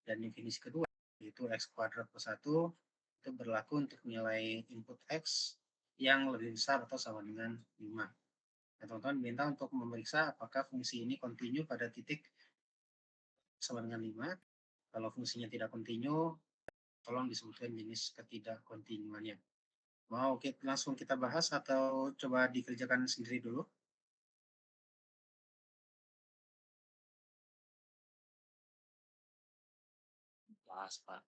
Dan definisi kedua, yaitu x kuadrat plus 1, itu berlaku untuk nilai input x yang lebih besar atau sama dengan 5. Nah, teman-teman minta untuk memeriksa apakah fungsi ini kontinu pada titik sama dengan 5. Kalau fungsinya tidak kontinu, tolong disebutkan jenis ketidakkontinuannya. Mau langsung kita bahas atau coba dikerjakan sendiri dulu? Pas, Pak.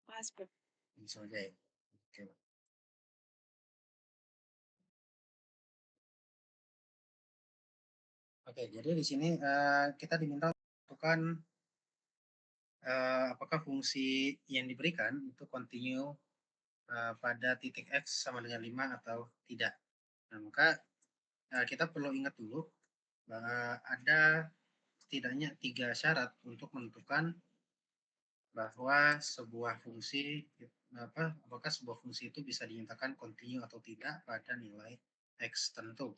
Pas, Pak. Bisa aja ya. Oke. Oke, jadi di sini kita diminta menentukan apakah fungsi yang diberikan itu kontinu pada titik x sama dengan 5 atau tidak. Nah, maka kita perlu ingat dulu bahwa ada setidaknya 3 syarat untuk menentukan bahwa sebuah fungsi apakah sebuah fungsi itu bisa dinyatakan kontinu atau tidak pada nilai x tertentu.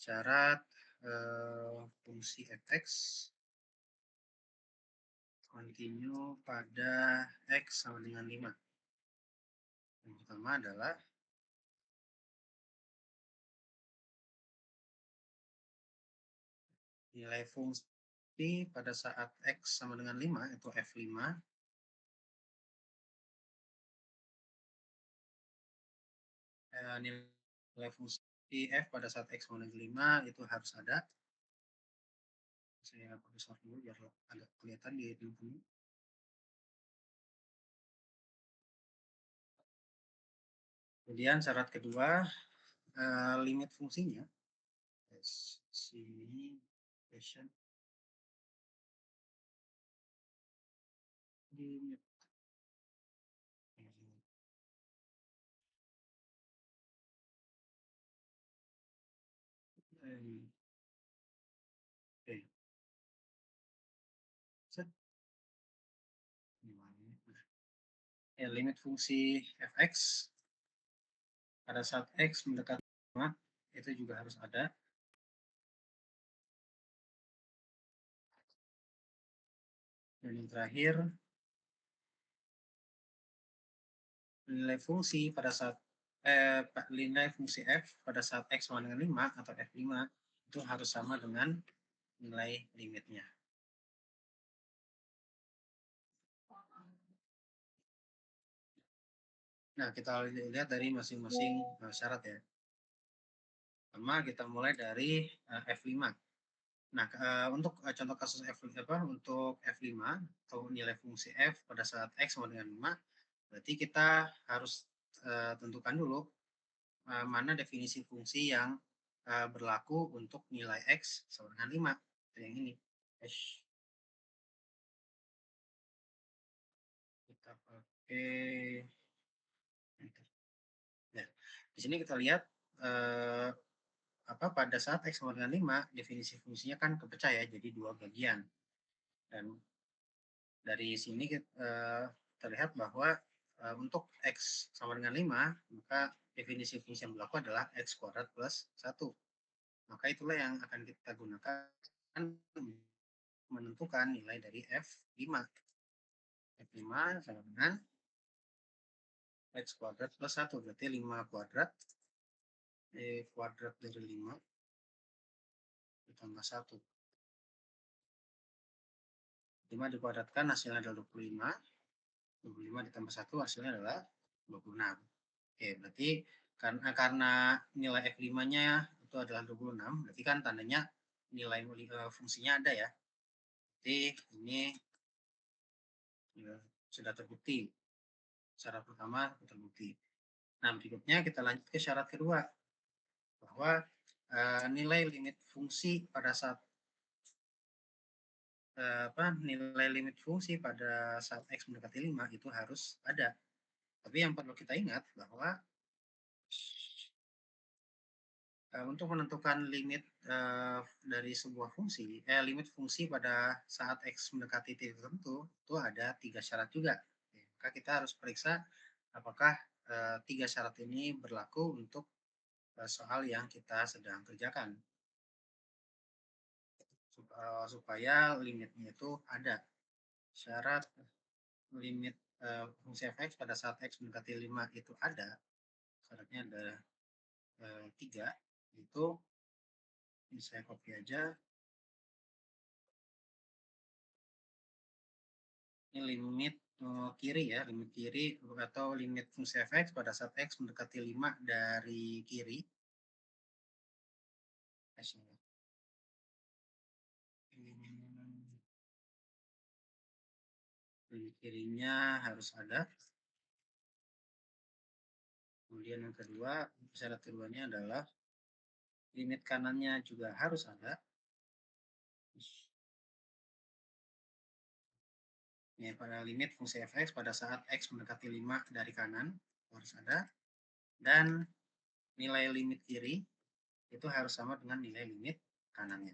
Syarat fungsi fx kontinu pada x sama dengan 5. Yang pertama adalah nilai fungsi pada saat x sama dengan 5 itu f5 nilai fungsi f pada saat x sama dengan 5 itu harus ada. Saya besar dulu biar agak kelihatan di ini. Kemudian syarat kedua, limit fungsinya. Sini, question. Limit. Oke. Set. Ya, limit fungsi fx pada saat x mendekati 5 itu juga harus ada. Dan yang terakhir, nilai fungsi pada saat nilai fungsi f pada saat x sama dengan 5 atau f5 itu harus sama dengan nilai limitnya. Nah, kita lihat dari masing-masing syarat ya. Pertama kita mulai dari f5. Nah, untuk contoh kasus untuk f5 atau nilai fungsi f pada saat x sama dengan 5, berarti kita harus tentukan dulu mana definisi fungsi yang berlaku untuk nilai x sama dengan 5. Yang ini. Kita pakai. Ya, di sini kita lihat pada saat x sama dengan 5, definisi fungsinya kan kepecah ya, jadi 2 bagian. Dan dari sini terlihat bahwa untuk x sama dengan 5, maka definisi fungsi yang berlaku adalah x kuadrat plus 1. Maka itulah yang akan kita gunakan menentukan nilai dari f5. F5 sama dengan x kuadrat plus 1, berarti 5 kuadrat. Kuadrat dari 5 ditambah 1. 5 dikuadratkan hasilnya adalah 25. 25 ditambah 1 hasilnya adalah 26. Oke, berarti karena nilai F5-nya itu adalah 26, berarti kan tandanya nilai fungsinya ada ya. Jadi ini sudah terbukti. Syarat pertama terbukti. Nah, berikutnya kita lanjut ke syarat kedua. Bahwa nilai limit fungsi pada saat nilai limit fungsi pada saat x mendekati 5 itu harus ada. Tapi yang perlu kita ingat bahwa untuk menentukan limit dari sebuah fungsi, limit fungsi pada saat x mendekati titik tertentu itu ada 3 syarat juga. Maka kita harus periksa apakah 3 syarat ini berlaku untuk soal yang kita sedang kerjakan. Supaya limitnya itu ada. syarat limit fungsi f(x) pada saat x mendekati 5 itu ada, syaratnya ada 3, itu ini saya copy aja. Ini limit kiri ya, limit kiri atau limit fungsi f(x) pada saat x mendekati 5 dari kiri. Limit kirinya harus ada. Kemudian yang kedua, syarat keduanya adalah limit kanannya juga harus ada. Ya, pada limit fungsi f(x) pada saat x mendekati 5 dari kanan harus ada. Dan nilai limit kiri itu harus sama dengan nilai limit kanannya.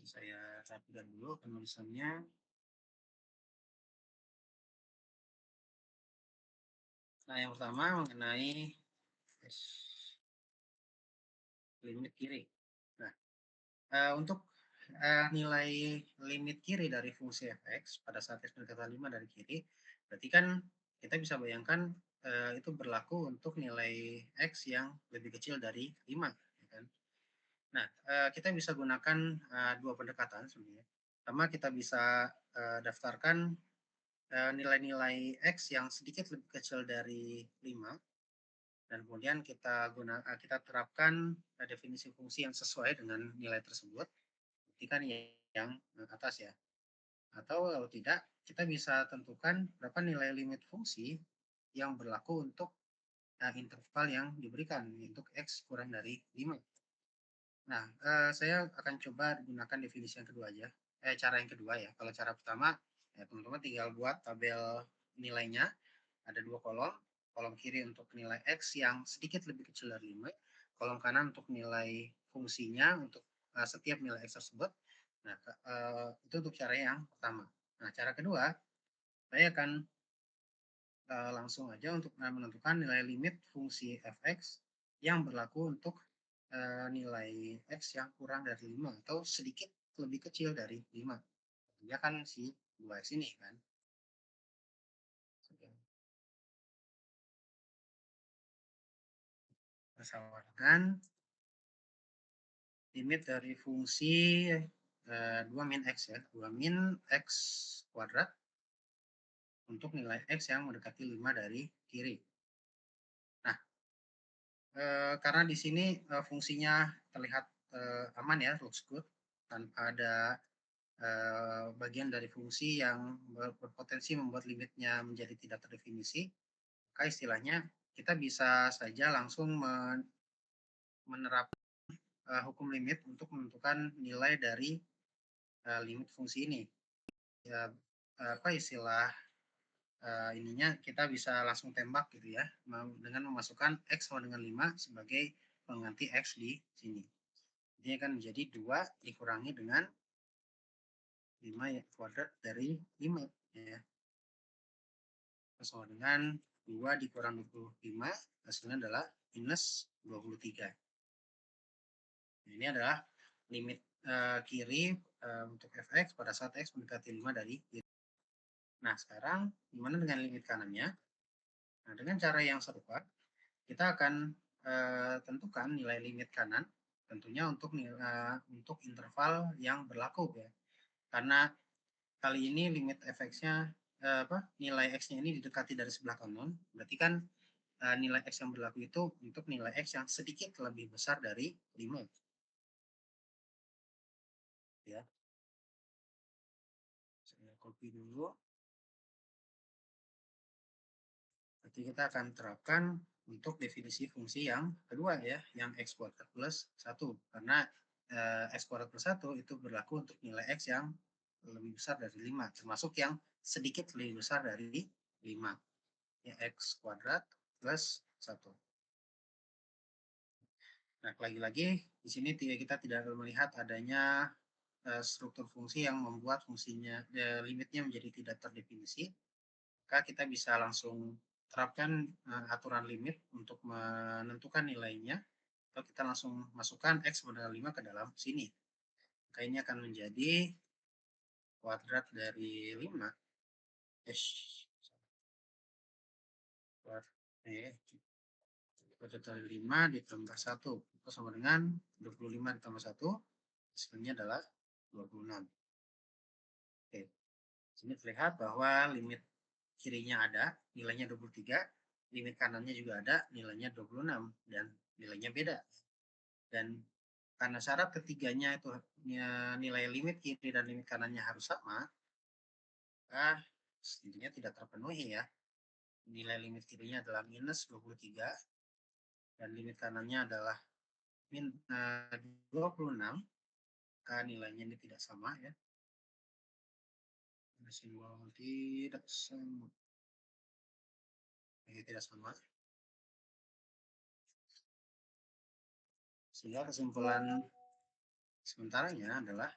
Saya rapikan dulu penulisannya. Nah, yang pertama mengenai limit kiri. Nah, untuk nilai limit kiri dari fungsi f(x) pada saat x mendekati 5 dari kiri, berarti kan kita bisa bayangkan itu berlaku untuk nilai x yang lebih kecil dari 5. Ya kan? Nah, kita bisa gunakan dua pendekatan sebenarnya. Pertama, kita bisa daftarkan nilai-nilai x yang sedikit lebih kecil dari 5, dan kemudian kita terapkan definisi fungsi yang sesuai dengan nilai tersebut. Buktikan yang atas ya. Atau kalau tidak, kita bisa tentukan berapa nilai limit fungsi yang berlaku untuk interval yang diberikan untuk x kurang dari 5. Nah, saya akan coba gunakan definisi yang kedua aja. Cara yang kedua ya. Kalau cara pertama, ya teman-teman tinggal buat tabel nilainya. Ada dua kolom. Kolom kiri untuk nilai x yang sedikit lebih kecil dari 5. Kolom kanan untuk nilai fungsinya untuk setiap nilai x tersebut. Nah, itu untuk cara yang pertama. Nah, cara kedua, saya akan langsung aja untuk menentukan nilai limit fungsi f(x) yang berlaku untuk nilai x yang kurang dari 5 atau sedikit lebih kecil dari 5. Tentunya kan si 2x ini kan. Bersama dengan limit dari fungsi 2 min x ya, 2 min x kuadrat untuk nilai x yang mendekati 5 dari kiri. Nah, karena di sini fungsinya terlihat aman ya, looks good, tanpa ada bagian dari fungsi yang berpotensi membuat limitnya menjadi tidak terdefinisi, maka istilahnya kita bisa saja langsung menerapkan hukum limit untuk menentukan nilai dari limit fungsi ini. Ya, apa istilah ininya kita bisa langsung tembak gitu ya, dengan memasukkan x sama dengan 5 sebagai pengganti x di sini. Ini akan menjadi 2 dikurangi dengan 5 ya, kuadrat dari 5 ya. Sama dengan 2 dikurang 25, hasilnya adalah minus 23. Nah, ini adalah limit kiri untuk f(x) pada saat x mendekati 5 dari kiri. Nah, sekarang gimana dengan limit kanannya? Nah, dengan cara yang serupa, kita akan tentukan nilai limit kanan, tentunya untuk interval yang berlaku ya. Karena kali ini limit f(x)-nya nilai x-nya ini didekati dari sebelah kanan, berarti kan nilai x yang berlaku itu untuk nilai x yang sedikit lebih besar dari 5. Ya. Saya copy dulu. Nanti kita akan terapkan untuk definisi fungsi yang kedua ya, yang x kuadrat plus 1. Karena x kuadrat plus 1 itu berlaku untuk nilai x yang lebih besar dari 5, termasuk yang sedikit lebih besar dari 5. Ya, x kuadrat plus 1. Nah, lagi-lagi di sini kita tidak melihat adanya struktur fungsi yang membuat fungsinya limitnya menjadi tidak terdefinisi, maka kita bisa langsung terapkan aturan limit untuk menentukan nilainya, atau kita langsung masukkan x pada 5 ke dalam sini. Maka ini akan menjadi kuadrat dari 5, kuadrat dari 5 ditambah 1 itu sama dengan 25 ditambah 1, hasilnya adalah 26. Oke, sini terlihat bahwa limit kirinya ada, nilainya 23, limit kanannya juga ada, nilainya 26, dan nilainya beda. Dan karena syarat ketiganya itu nilai limit kiri dan limit kanannya harus sama, maka intinya tidak terpenuhi ya. Nilai limit kirinya adalah minus 23 dan limit kanannya adalah 26, maka nilainya ini tidak sama ya. Simbol tidak sama. Ini tidak sama. Sehingga kesimpulan sementaranya adalah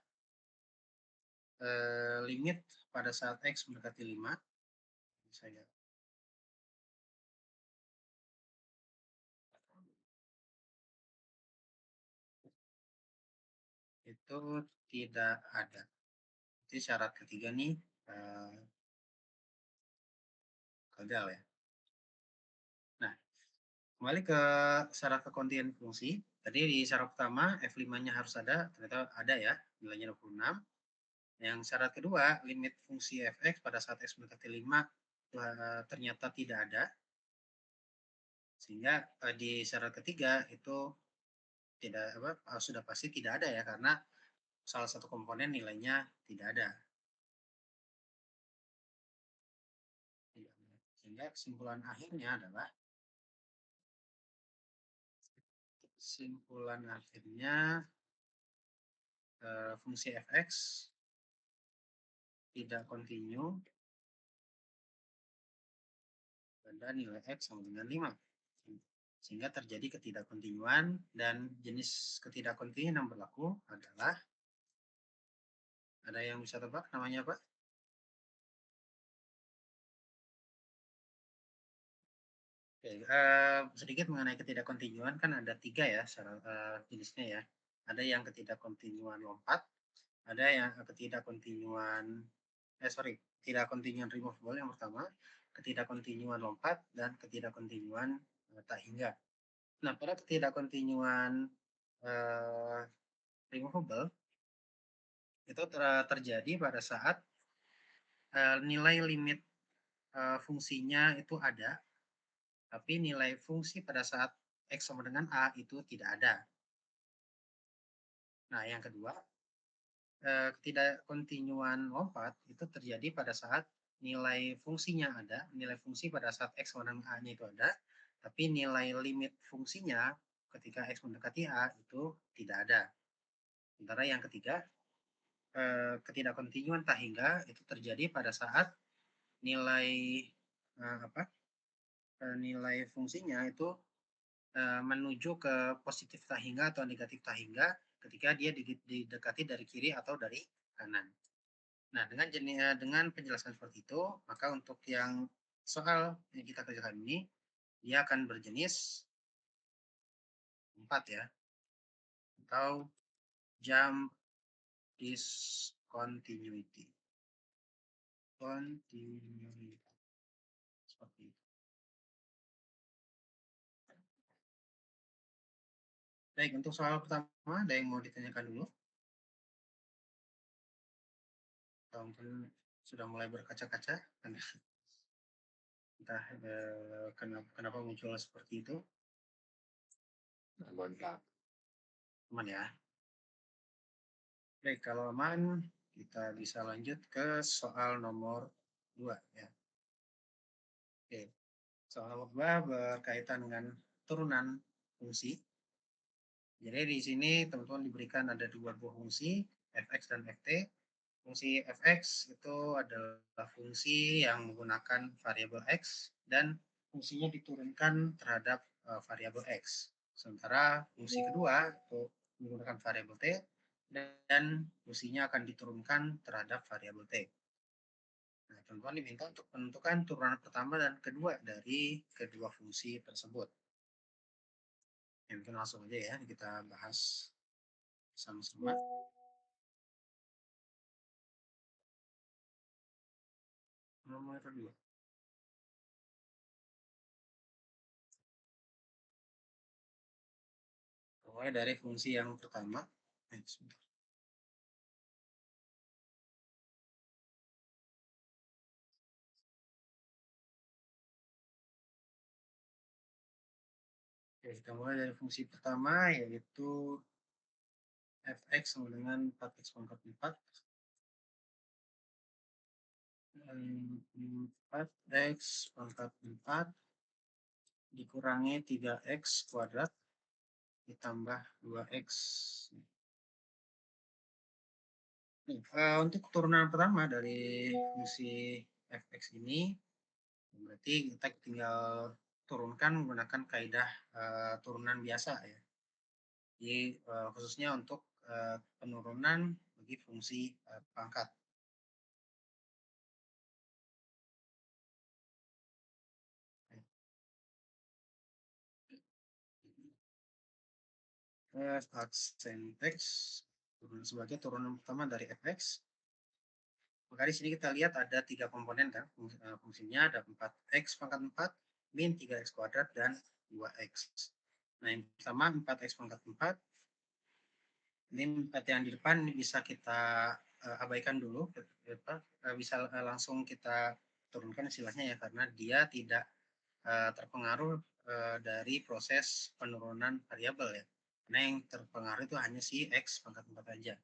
limit pada saat X mendekati 5, saya itu tidak ada. Jadi syarat ketiga nih gagal ya. Nah, kembali ke syarat kekontinuan fungsi. Tadi di syarat pertama F5-nya harus ada, ternyata ada ya, nilainya 26. Yang syarat kedua, limit fungsi fx pada saat x mendekati 5 ternyata tidak ada. Sehingga di syarat ketiga itu tidak sudah pasti tidak ada ya, karena salah satu komponen nilainya tidak ada. Sehingga kesimpulan akhirnya adalah fungsi fx tidak kontinu pada nilai x sama dengan 5. Sehingga terjadi ketidakkontinuan, dan jenis ketidakkontinuan yang berlaku adalah, ada yang bisa tebak namanya apa? Oke, sedikit mengenai ketidakkontinuan, kan ada 3 ya jenisnya ya. Ada yang ketidakkontinuan lompat, ada yang ketidakkontinuan ketidakkontinuan removable yang pertama, ketidakkontinuan lompat, dan ketidakkontinuan tak hingga. Nah, pada ketidakkontinuan removable itu terjadi pada saat nilai limit fungsinya itu ada, tapi nilai fungsi pada saat X sama dengan A itu tidak ada. Nah, yang kedua, ketidakkontinuan lompat itu terjadi pada saat nilai fungsinya ada, nilai fungsi pada saat X sama dengan A-nya itu ada, tapi nilai limit fungsinya ketika X mendekati A itu tidak ada. Sementara yang ketiga, ketidakkontinuan tak hingga itu terjadi pada saat nilai nilai fungsinya itu menuju ke positif tak hingga atau negatif tak hingga ketika dia didekati dari kiri atau dari kanan. Nah, dengan penjelasan seperti itu, maka untuk yang soal yang kita kerjakan ini, dia akan berjenis 4 ya, atau jump discontinuity. Seperti itu. Baik, untuk soal pertama, ada yang mau ditanyakan dulu? Atau mungkin sudah mulai berkaca-kaca? Entah kenapa muncul seperti itu? Aman ya? Baik, kalau aman, kita bisa lanjut ke soal nomor 2 ya. Oke, soal nomor 2 berkaitan dengan turunan fungsi. Jadi di sini teman-teman diberikan ada dua buah fungsi, fx dan ft. Fungsi fx itu adalah fungsi yang menggunakan variabel x dan fungsinya diturunkan terhadap variabel x. Sementara fungsi kedua itu menggunakan variabel t dan fungsinya akan diturunkan terhadap variabel t. Nah, teman-teman diminta untuk menentukan turunan pertama dan kedua dari kedua fungsi tersebut. Ya, mungkin langsung aja ya kita bahas sama-sama. nomor 2. Mulai dari fungsi yang pertama. Sebentar. Oke, kita mulai dari fungsi pertama, yaitu fx sama dengan 4x pangkat 4. 4x pangkat 4 dikurangi 3x kuadrat ditambah 2x. Untuk turunan pertama dari fungsi fx ini, berarti kita tinggal turunkan menggunakan kaidah turunan biasa ya. Jadi khususnya untuk penurunan bagi fungsi pangkat. Aksen X sebagai turunan pertama dari fx. Maka di sini kita lihat ada 3 komponen kan fungsinya, ada 4x pangkat 4 min 3x kuadrat dan 2x. Nah, yang pertama 4x pangkat 4. Ini 4 yang di depan ini bisa kita abaikan dulu, bisa langsung kita turunkan istilahnya ya, karena dia tidak terpengaruh dari proses penurunan variabel ya. Karena yang terpengaruh itu hanya si x pangkat 4 aja.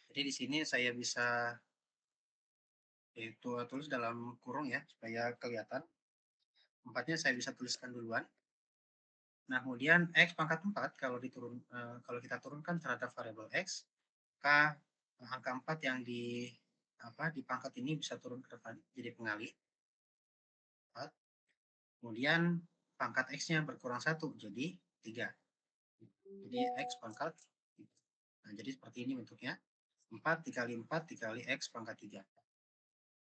Jadi di sini saya bisa itu tulis dalam kurung ya, supaya kelihatan. 4-nya saya bisa tuliskan duluan. Nah, kemudian x pangkat 4 kalau kita turunkan terhadap variabel x, maka angka 4 yang di pangkat ini bisa turun ke depan jadi pengali 4. Kemudian pangkat x-nya berkurang 1 jadi 3. Jadi x pangkat 3. Nah, jadi seperti ini bentuknya. 4 dikali 4 dikali x pangkat 3.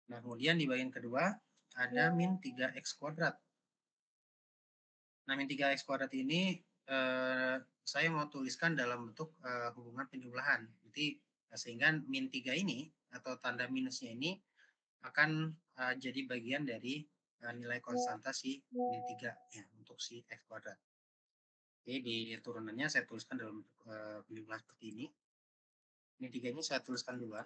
Nah, kemudian di bagian kedua ada min 3x kuadrat. Nah, min 3x kuadrat ini saya mau tuliskan dalam bentuk hubungan penjumlahan. Jadi sehingga min 3 ini atau tanda minusnya ini akan jadi bagian dari nilai konstanta si min 3 ya, untuk si x kuadrat. Jadi di turunannya saya tuliskan dalam bentuk penjumlahan seperti ini. Min 3 ini saya tuliskan duluan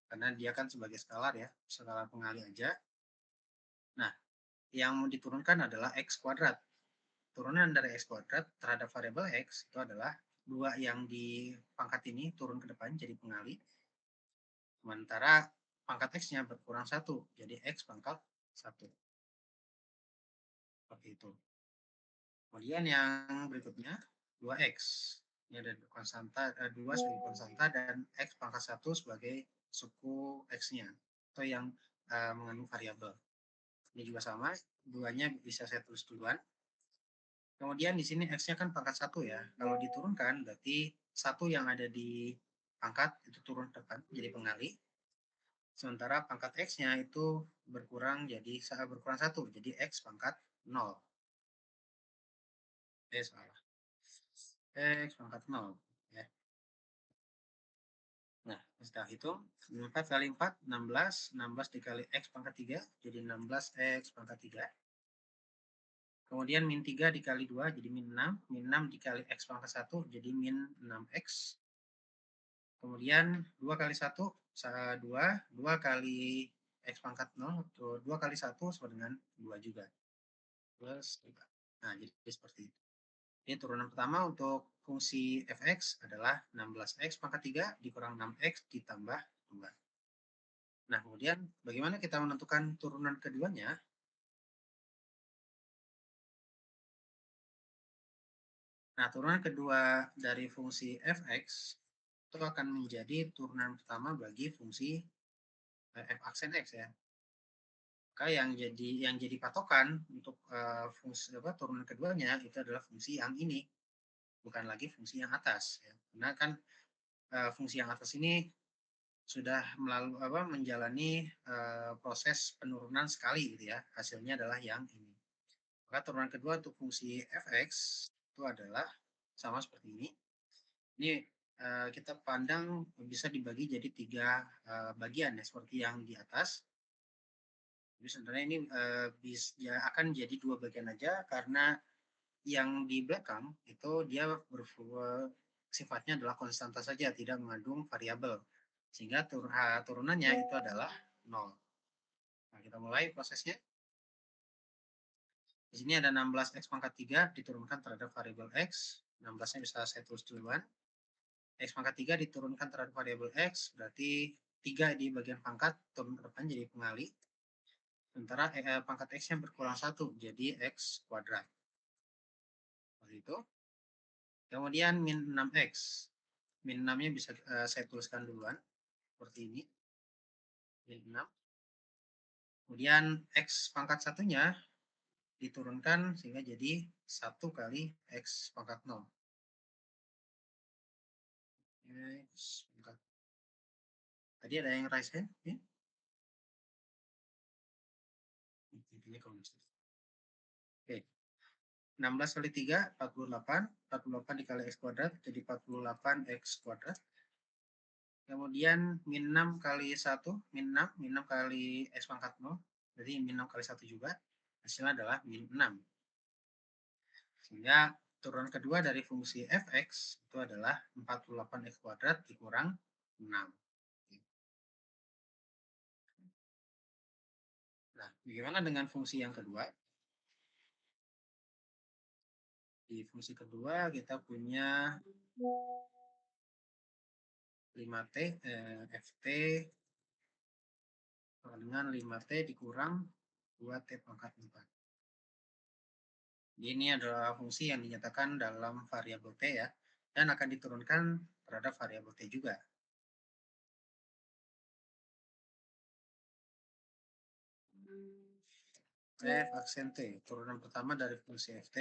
karena dia kan sebagai skalar ya, skalar pengali aja. Nah, yang mau diturunkan adalah x kuadrat. Turunan dari x kuadrat terhadap variabel x itu adalah 2 yang di pangkat ini turun ke depan jadi pengali. Sementara pangkat x-nya berkurang 1, jadi x pangkat 1. Seperti itu. Kemudian yang berikutnya 2x. Ini ada konstanta 2 sebagai konstanta dan x pangkat 1 sebagai suku x-nya atau yang mengandung variabel. Ini juga sama, 2-nya bisa saya tulis duluan. Kemudian di sini x-nya kan pangkat 1 ya. Kalau diturunkan berarti 1 yang ada di pangkat itu turun ke depan jadi pengali. Sementara pangkat x-nya itu berkurang 1, jadi x pangkat 0. Salah. X pangkat 0 ya. Nah, setelah itu 4 kali 4 16, 16 dikali x pangkat 3 jadi 16x pangkat 3. Kemudian min 3 dikali 2 jadi min 6, min 6 dikali x pangkat 1 jadi min 6x. Kemudian 2 kali 1 2, 2 kali x pangkat 0, 2 kali 1 sama dengan 2 juga. Plus 3. Nah, jadi seperti itu. Ini turunan pertama untuk fungsi fx adalah 16x pangkat 3 dikurang 6x ditambah 2. Nah, kemudian bagaimana kita menentukan turunan keduanya? Nah, turunan kedua dari fungsi fx itu akan menjadi turunan pertama bagi fungsi f aksen x ya. Maka yang jadi patokan untuk fungsi turunan keduanya itu adalah fungsi yang ini, bukan lagi fungsi yang atas ya. Karena kan fungsi yang atas ini sudah menjalani proses penurunan sekali gitu ya. Hasilnya adalah yang ini. Maka turunan kedua untuk fungsi fx itu adalah sama seperti ini. Ini kita pandang bisa dibagi jadi 3 bagian ya, seperti yang di atas. Jadi sebenarnya ini ya akan jadi dua bagian aja karena yang di belakang itu dia sifatnya adalah konstanta saja, tidak mengandung variabel. Sehingga turunannya itu adalah 0. Nah, kita mulai prosesnya. Di sini ada 16 X pangkat 3 diturunkan terhadap variabel X. 16-nya bisa saya tulis duluan. X pangkat 3 diturunkan terhadap variabel X, berarti 3 di bagian pangkat turun ke depan jadi pengali. Sementara pangkat X-nya berkurang 1, jadi X kuadrat. Seperti itu. Kemudian min 6X. Min 6-nya bisa saya tuliskan duluan. Seperti ini. Min 6. Kemudian X pangkat satunya diturunkan sehingga jadi 1 kali X pangkat 0. X pangkat. Tadi ada yang raise hand? Ya? Oke. 16 kali 3, 48. 48 dikali X kuadrat, jadi 48 X kuadrat. Kemudian min 6 kali 1, min 6, min 6 kali X pangkat 0. Jadi min 6 kali 1 juga. Hasilnya adalah min 6. Sehingga turunan kedua dari fungsi fx itu adalah 48x kuadrat dikurang 6. Nah, bagaimana dengan fungsi yang kedua? Di fungsi kedua kita punya 5t ft dengan 5t dikurang 2t pangkat 4. Ini adalah fungsi yang dinyatakan dalam variabel t ya, dan akan diturunkan terhadap variabel t juga. F aksen T, turunan pertama dari fungsi ft.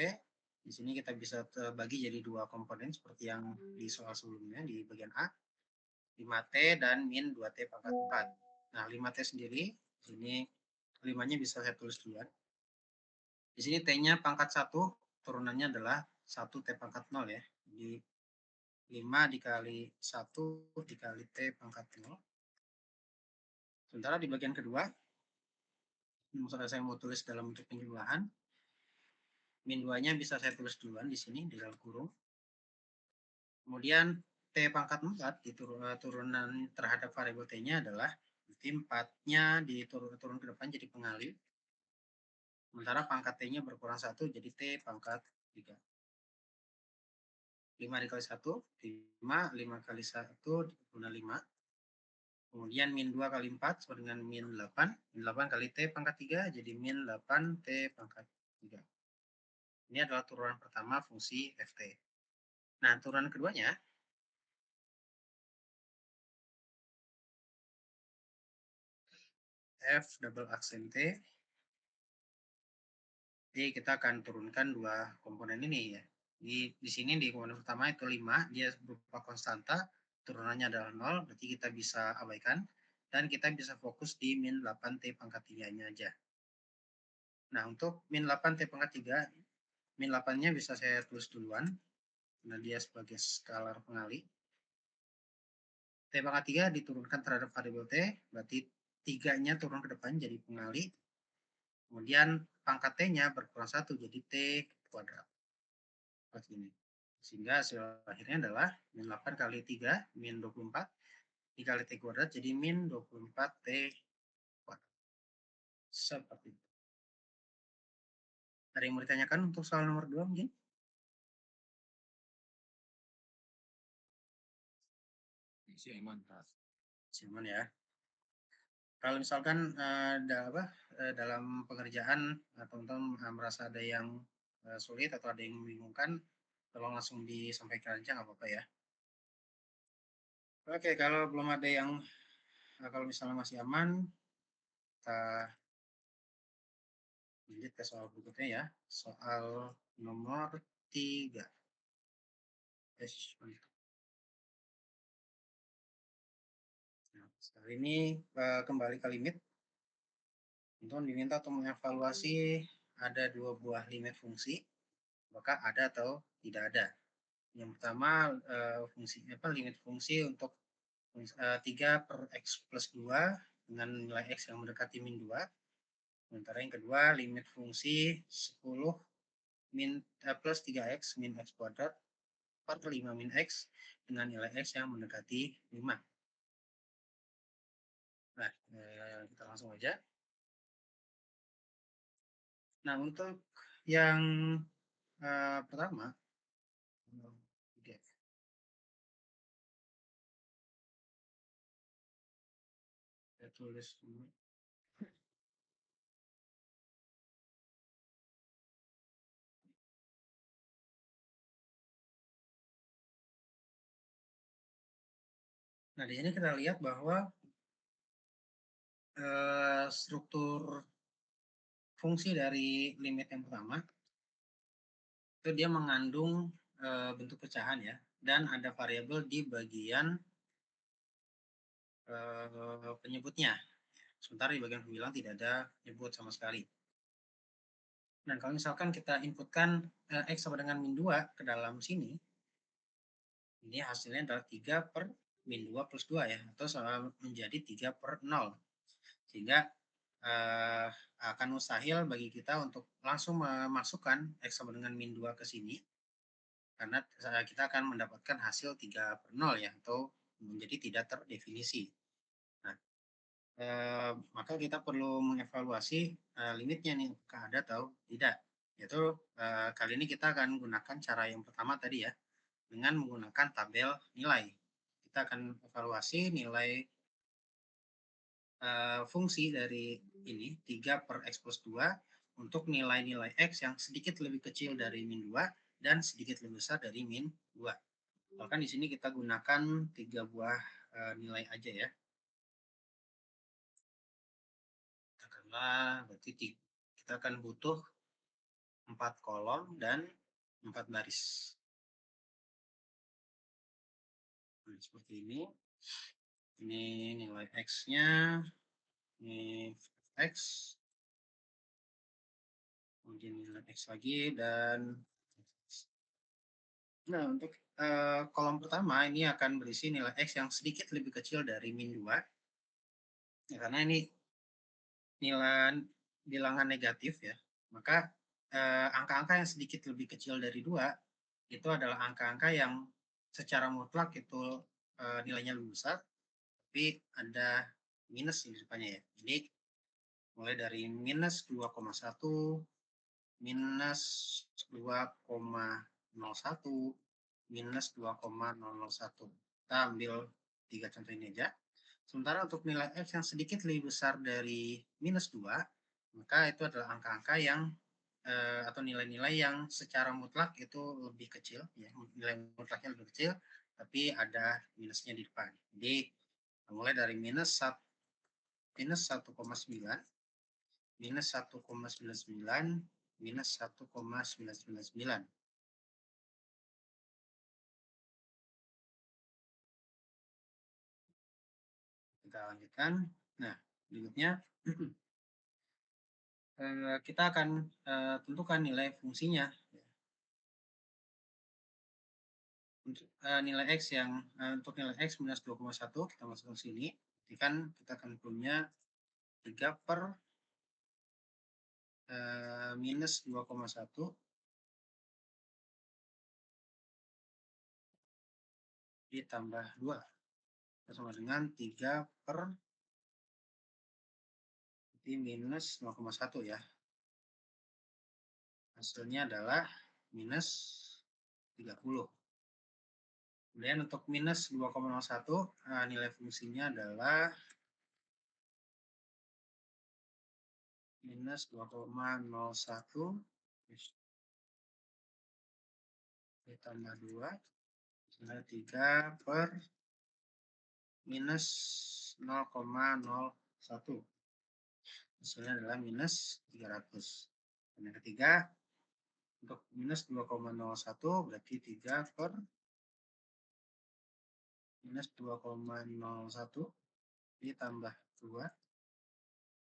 Di sini kita bisa bagi jadi dua komponen seperti yang di soal sebelumnya di bagian A. 5T dan min 2T pangkat 4. Nah, 5T sendiri, di sini 5-nya bisa saya tulis duluan. Di sini T-nya pangkat 1, turunannya adalah 1T pangkat 0 ya. Jadi 5 dikali 1 dikali T pangkat 0. Sementara di bagian kedua, misalnya saya mau tulis dalam bentuk penjumlahan, min 2-nya bisa saya tulis duluan di sini, di dalam kurung. Kemudian T pangkat 4 di turunan terhadap variabel T-nya adalah berarti 4-nya turun ke depan jadi pengalih. Sementara pangkat T-nya berkurang 1 jadi T pangkat 3. 5 dikali 1, 5. 5 kali 1 dikurangi 5. Kemudian min 2 kali 4 sama dengan min 8. Min 8 kali T pangkat 3 jadi min 8 T pangkat 3. Ini adalah turunan pertama fungsi ft. Nah, turunan keduanya f double aksen T. Jadi kita akan turunkan dua komponen ini ya. Di sini di komponen pertama itu 5, dia berupa konstanta, turunannya adalah 0, berarti kita bisa abaikan. Dan kita bisa fokus di min 8T pangkat 3-nya aja. Nah, untuk min 8T pangkat 3, min 8-nya bisa saya tulis duluan, karena dia sebagai skalar pengali. T pangkat 3 diturunkan terhadap variabel T, berarti 3-nya turun ke depan jadi pengali. Kemudian pangkat T-nya berkurang 1 jadi T kuadrat. Seperti ini. Sehingga hasil akhirnya adalah min 8 kali 3, min 24, dikali T kuadrat, jadi min 24 T kuadrat. Seperti itu. Ada yang mau ditanyakan untuk soal nomor 2 mungkin? Siaman ya. Kalau misalkan dalam pengerjaan teman-teman merasa ada yang sulit atau ada yang membingungkan, tolong langsung disampaikan aja nggak apa-apa ya. Oke, kalau belum ada yang kalau misalnya masih aman, kita lanjut ke soal berikutnya ya. Soal nomor 3. Nah, sekarang ini kembali ke limit. Teman-teman diminta untuk mengevaluasi ada dua buah limit fungsi, apakah ada atau tidak ada. Yang pertama limit fungsi untuk 3 per x plus 2 dengan nilai x yang mendekati min 2. Sementara yang kedua, limit fungsi 10 plus 3x min x kuadrat per 5 min x dengan nilai x yang mendekati 5. Nah, kita langsung aja. Nah, untuk yang pertama, saya tulis dulu. Nah, di sini kita lihat bahwa struktur fungsi dari limit yang pertama itu dia mengandung bentuk pecahan ya, dan ada variabel di bagian penyebutnya. Sementara di bagian pembilang tidak ada penyebut sama sekali. Nah, kalau misalkan kita inputkan x sama dengan min 2 ke dalam sini, ini hasilnya adalah 3 per min 2 plus 2 ya, atau sama menjadi 3 per 0. Sehingga akan mustahil bagi kita untuk langsung memasukkan x sama dengan min 2 ke sini, karena kita akan mendapatkan hasil 3 per 0 ya, atau menjadi tidak terdefinisi. Nah, maka kita perlu mengevaluasi limitnya nih, apakah ada atau tidak. Yaitu kali ini kita akan gunakan cara yang pertama tadi ya, dengan menggunakan tabel nilai. Kita akan evaluasi nilai fungsi dari ini 3 per x plus 2 untuk nilai-nilai x yang sedikit lebih kecil dari min 2 dan sedikit lebih besar dari min 2. Bahkan di sini kita gunakan 3 buah nilai aja ya. Katakanlah berarti kita akan butuh 4 kolom dan 4 baris. Nah, seperti ini. Ini nilai x-nya, ini x, kemudian nilai x lagi, dan nah, untuk kolom pertama ini akan berisi nilai x yang sedikit lebih kecil dari min 2. Ya, karena ini nilai bilangan negatif ya, maka angka-angka yang sedikit lebih kecil dari 2 itu adalah angka-angka yang secara mutlak itu nilainya lebih besar, tapi ada minus di depannya ya. Jadi mulai dari minus 2,1, minus 2,01, minus 2,001. Kita ambil 3 contoh ini aja. Sementara untuk nilai x yang sedikit lebih besar dari minus 2, maka itu adalah angka-angka yang atau nilai-nilai yang secara mutlak itu lebih kecil, ya, nilai mutlaknya lebih kecil, tapi ada minusnya di depan. Jadi mulai dari minus 1,9, minus 1,99, minus 1,999. Kita lanjutkan. Nah, berikutnya kita akan tentukan nilai fungsinya. Untuk nilai x yang untuk nilai x minus 2,1 kita masukkan ke sini. Jadi kan kita akan punya 3 per minus 2,1 ditambah 2 sama dengan 3 per minus 0,1 ya. Hasilnya adalah minus 30. Kemudian untuk minus 2,01 nilai fungsinya adalah minus 2,01 ditambah 2 adalah 3 per minus 0,01. Hasilnya adalah minus 300. Dan yang ketiga, untuk minus 2,01 berarti 3 per minus 2,01 ditambah 2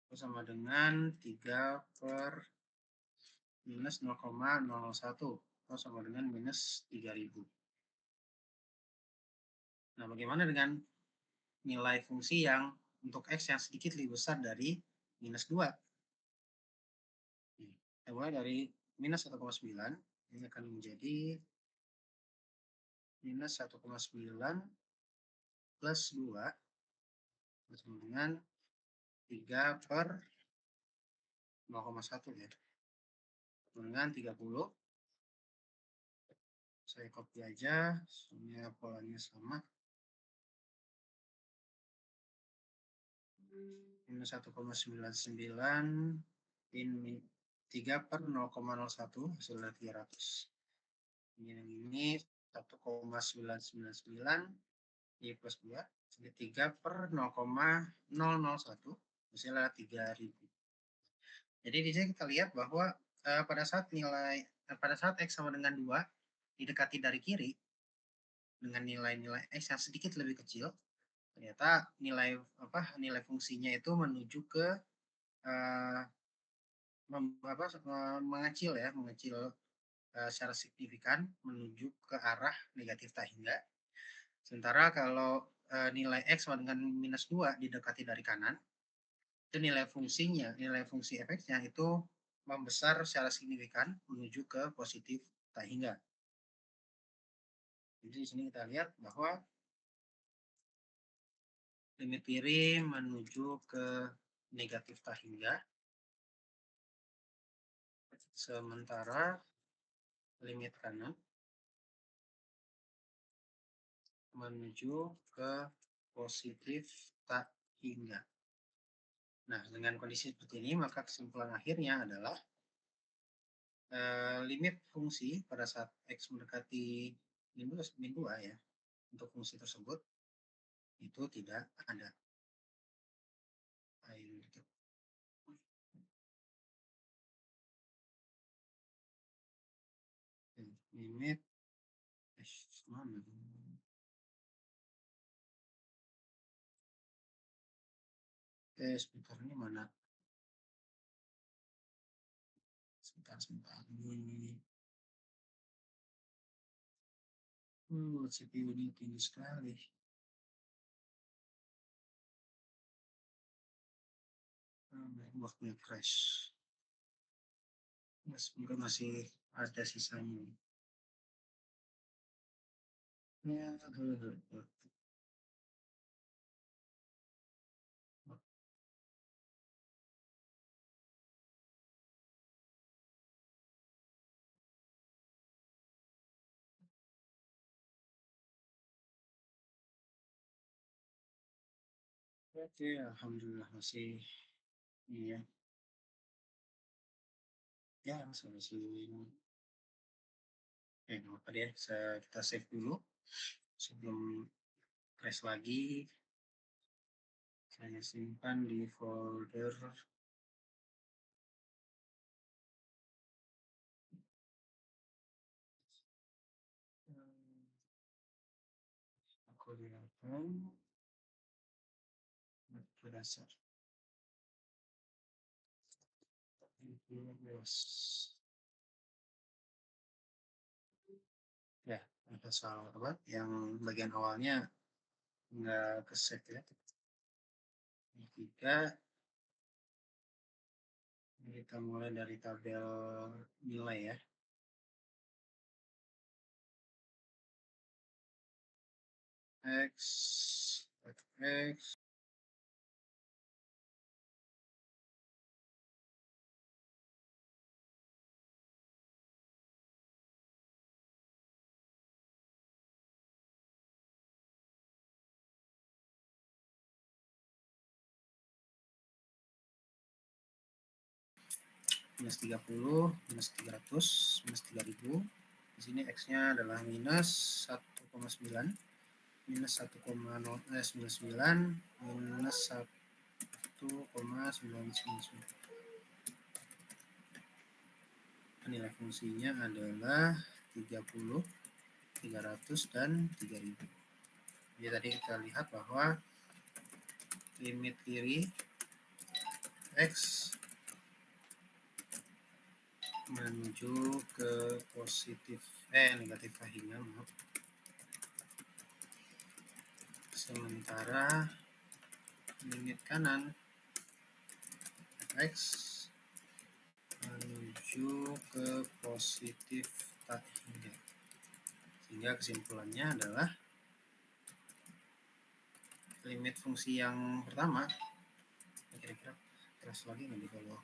itu sama dengan 3 per minus 0,01 atau sama dengan minus 3000. Nah, bagaimana dengan nilai fungsi yang untuk x yang sedikit lebih besar dari minus 2? Kita mulai dari minus 1,9, ini akan menjadi minus 1,9 plus 2 sama dengan 3 per 0,1 ya. Dengan 30. Saya copy aja, soalnya polanya sama. Minus 1,99 ini 3 per 0,01 hasil dari 300. Ini 1,999 I plus 2 jadi 3 per 0,001 hasilnya 3000. Jadi di sini kita lihat bahwa pada saat X sama dengan 2 didekati dari kiri dengan nilai-nilai X yang sedikit lebih kecil, ternyata nilai fungsinya itu menuju ke mengecil secara signifikan menuju ke arah negatif tak hingga. Sementara kalau nilai X sama dengan minus 2 didekati dari kanan, itu nilai fungsi fx-nya itu membesar secara signifikan menuju ke positif tak hingga. Jadi di sini kita lihat bahwa limit kiri menuju ke negatif tak hingga, sementara limit kanan menuju ke positif tak hingga. Nah, dengan kondisi seperti ini, maka kesimpulan akhirnya adalah limit fungsi pada saat X mendekati min 2 ya, untuk fungsi tersebut, itu tidak ada. Limit mana? Sebentar, ini mana? Sebentar ini. CPU ini tinggi sekali. Waktunya crash. Semoga masih ada sisanya. Ya, oke, alhamdulillah masih iya. Ya, masih. Nggak apa deh, kita save dulu sebelum crash lagi. Saya simpan di folder kelihatan berdasar ya, ada soal apa yang bagian awalnya nggak ke save ya. Tiga, kita mulai dari tabel nilai ya. X minus 30, minus 300, minus 3000. Di sini X-nya adalah minus 1,9, minus 1,099, minus 1,999. Nilai fungsinya adalah 30, 300, dan 3000. Jadi tadi kita lihat bahwa limit kiri X menuju ke negatif hingga, maaf. Sementara limit kanan X menuju menuju ke positif tak hingga. Sehingga kesimpulannya adalah limit fungsi yang pertama, kira-kira keras lagi nanti kalau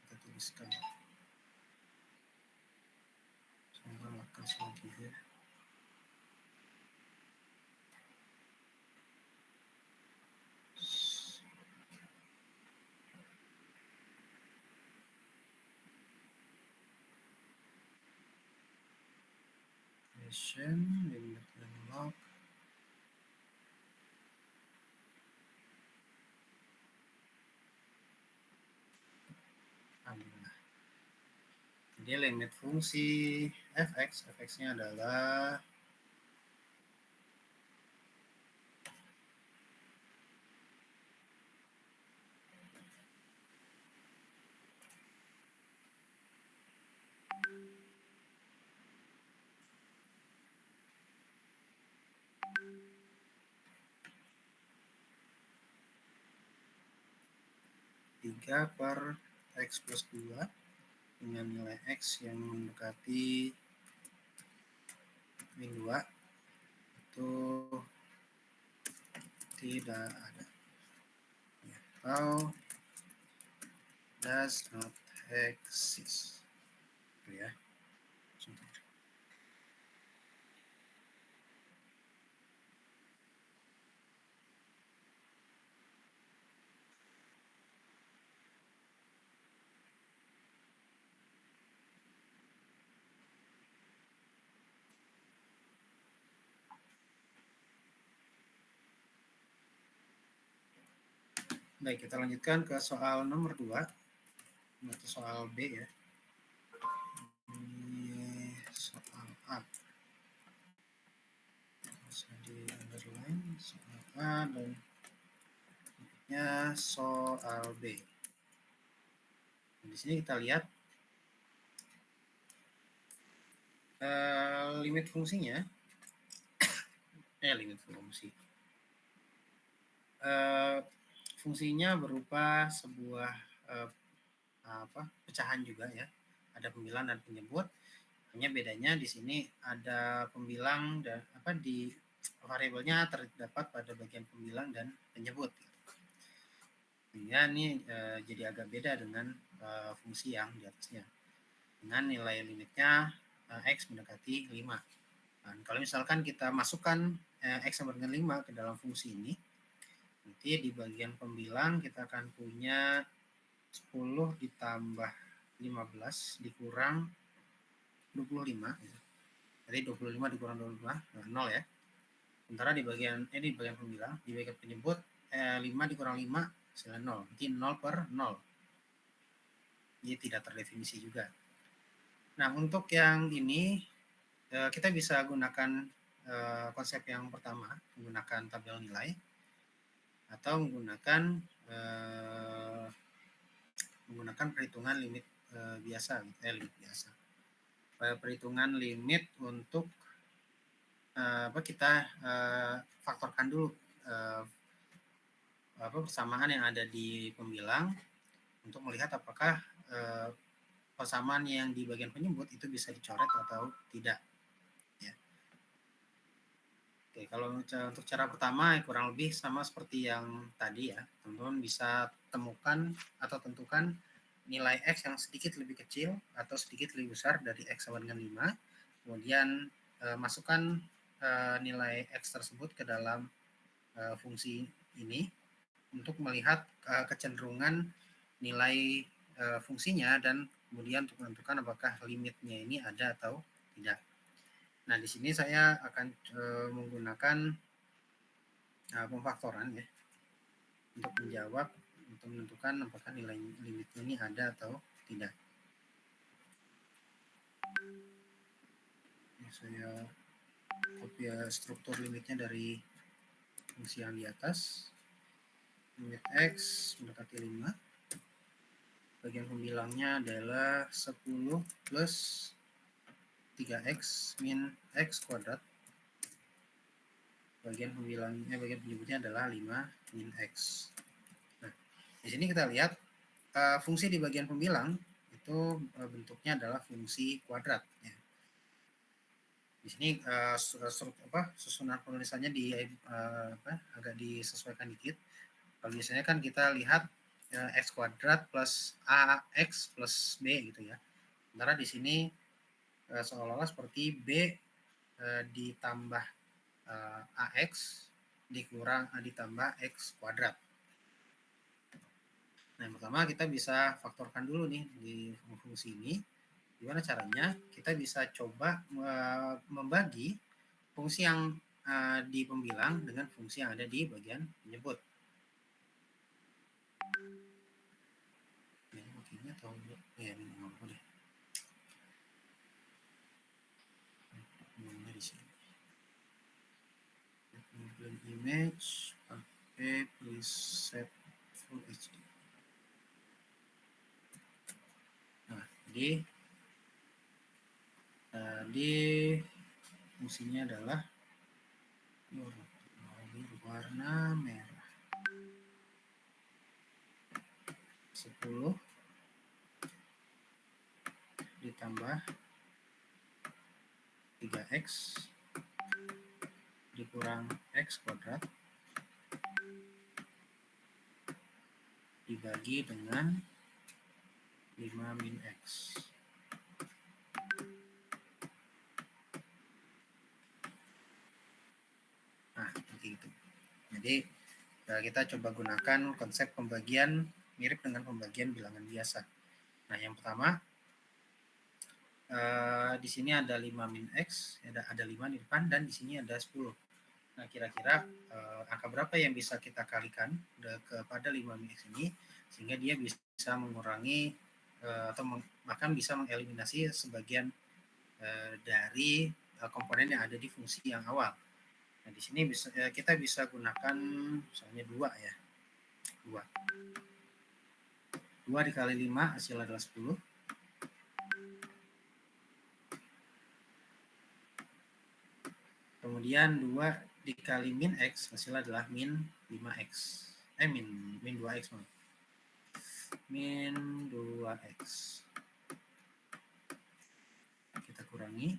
kita tuliskan. Semoga nggak keras lagi ya. Limit log. Jadi limit fungsi fx-nya adalah tiga per x plus 2 dengan nilai x yang mendekati min 2 itu tidak ada atau does not exist ya. Baik, kita lanjutkan ke soal nomor 2 atau soal B ya. Ini soal A. Bisa di underline soal A dan berikutnya soal B. Nah, di sini kita lihat limit fungsinya. Limit fungsi. Fungsinya berupa sebuah pecahan juga ya. Ada pembilang dan penyebut. Hanya bedanya di sini ada pembilang dan di variabelnya terdapat pada bagian pembilang dan penyebut. Sehingga ini jadi agak beda dengan fungsi yang di atasnya. Dengan nilai limitnya x mendekati 5. Dan kalau misalkan kita masukkan x sama dengan 5 ke dalam fungsi ini, nanti di bagian pembilang kita akan punya 10 ditambah 15 dikurang 25. Jadi 25 dikurang 25, 0 ya. Sementara di bagian pembilang, di bagian penyebut 5 dikurang 5 hasilnya 0. Jadi 0 per 0. Jadi tidak terdefinisi juga. Nah, untuk yang ini kita bisa gunakan konsep yang pertama, menggunakan tabel nilai atau menggunakan perhitungan limit biasa, limit biasa. Perhitungan limit untuk kita faktorkan dulu persamaan yang ada di pembilang untuk melihat apakah persamaan yang di bagian penyebut itu bisa dicoret atau tidak. Ya. Oke, kalau untuk cara pertama kurang lebih sama seperti yang tadi ya. Teman-teman bisa temukan atau tentukan nilai x yang sedikit lebih kecil atau sedikit lebih besar dari x sama dengan 5. Kemudian masukkan nilai x tersebut ke dalam fungsi ini untuk melihat kecenderungan nilai fungsinya dan kemudian untuk menentukan apakah limitnya ini ada atau tidak. Nah, di sini saya akan menggunakan pemfaktoran ya untuk menjawab, untuk menentukan apakah nilai limitnya ini ada atau tidak. Ini saya copy struktur limitnya dari fungsi yang di atas. Limit x mendekati 5. Bagian pembilangnya adalah 10 plus 3x min x kuadrat. Bagian penyebutnya adalah 5 min x. Nah, di sini kita lihat fungsi di bagian pembilang itu bentuknya adalah fungsi kuadrat ya. Di sini susunan penulisannya agak disesuaikan dikit. Kalau biasanya kan kita lihat x kuadrat plus ax plus b gitu ya. Sementara di sini seolah-olah seperti b ditambah ax ditambah x kuadrat. Nah, yang pertama kita bisa faktorkan dulu nih di fungsi ini. Gimana caranya? Kita bisa coba membagi fungsi yang di pembilang dengan fungsi yang ada di bagian penyebut. Ini mungkinnya atau ya ini nggak apa deh. Di sini. Open image pakai preset full HD. Nah, jadi fungsinya adalah warna merah 10 ditambah 3x dikurang x kuadrat dibagi dengan 5 min x. Nah, seperti itu. Jadi kita coba gunakan konsep pembagian mirip dengan pembagian bilangan biasa. Nah, yang pertama di sini ada 5 min x, ada 5 di depan, dan di sini ada 10. Nah, kira-kira angka berapa yang bisa kita kalikan kepada 5 min x ini sehingga dia bisa mengurangi atau bahkan bisa mengeliminasi sebagian dari komponen yang ada di fungsi yang awal. Nah, di sini kita bisa gunakan misalnya 2 ya. 2 dikali 5 hasil adalah 10. Kemudian 2 dikali min x hasilnya adalah min 5x. Min 2x. Min 2x. Kita kurangi.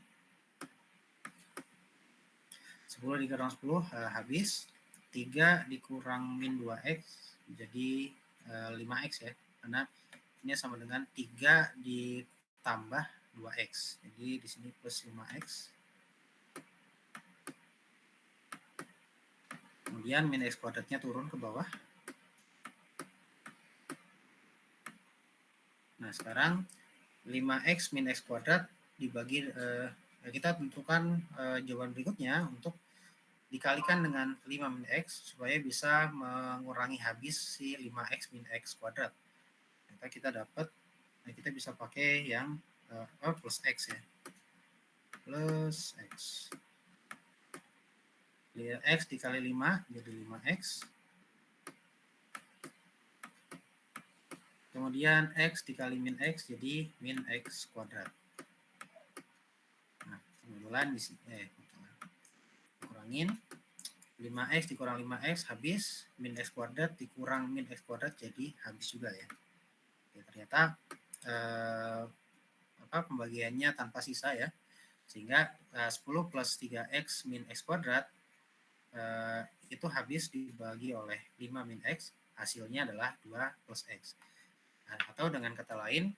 10 dikurang 10 habis. 3 dikurang min 2x jadi 5x ya. Karena ini sama dengan 3 ditambah 2x. Jadi di sini plus 5x. Kemudian min x kuadratnya turun ke bawah. Nah, sekarang 5x min x kuadrat dibagi, kita tentukan jawaban berikutnya untuk dikalikan dengan 5 min x supaya bisa mengurangi habis si 5x min x kuadrat. Maka kita dapat, kita bisa pakai yang plus x ya. Plus x. X dikali 5 jadi 5x. Kemudian x dikali min x jadi min x kuadrat. Nah, kebetulan di sini kurangin 5x dikurang 5x habis, min x kuadrat dikurang min x kuadrat jadi habis juga ya. Oke, ternyata pembagiannya tanpa sisa ya. Sehingga 10 plus 3x min x kuadrat itu habis dibagi oleh 5 min x, hasilnya adalah 2 plus x. Nah, atau dengan kata lain,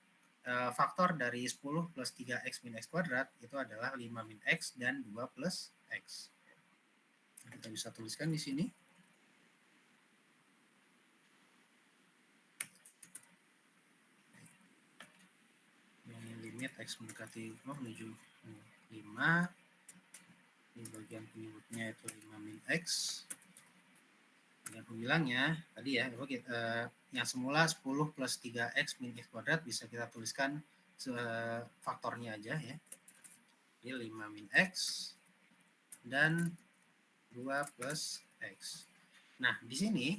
faktor dari 10 plus 3x min x kuadrat itu adalah 5 min x dan 2 plus x. Nah, kita bisa tuliskan di sini. Ini limit x mendekati menuju 5. Ini bagian penyebutnya itu 5 min x. Bagian pembilangnya tadi ya, yang semula 10 plus 3x min x kuadrat bisa kita tuliskan faktornya aja ya. Jadi 5 min x dan 2 plus x. Nah, di sini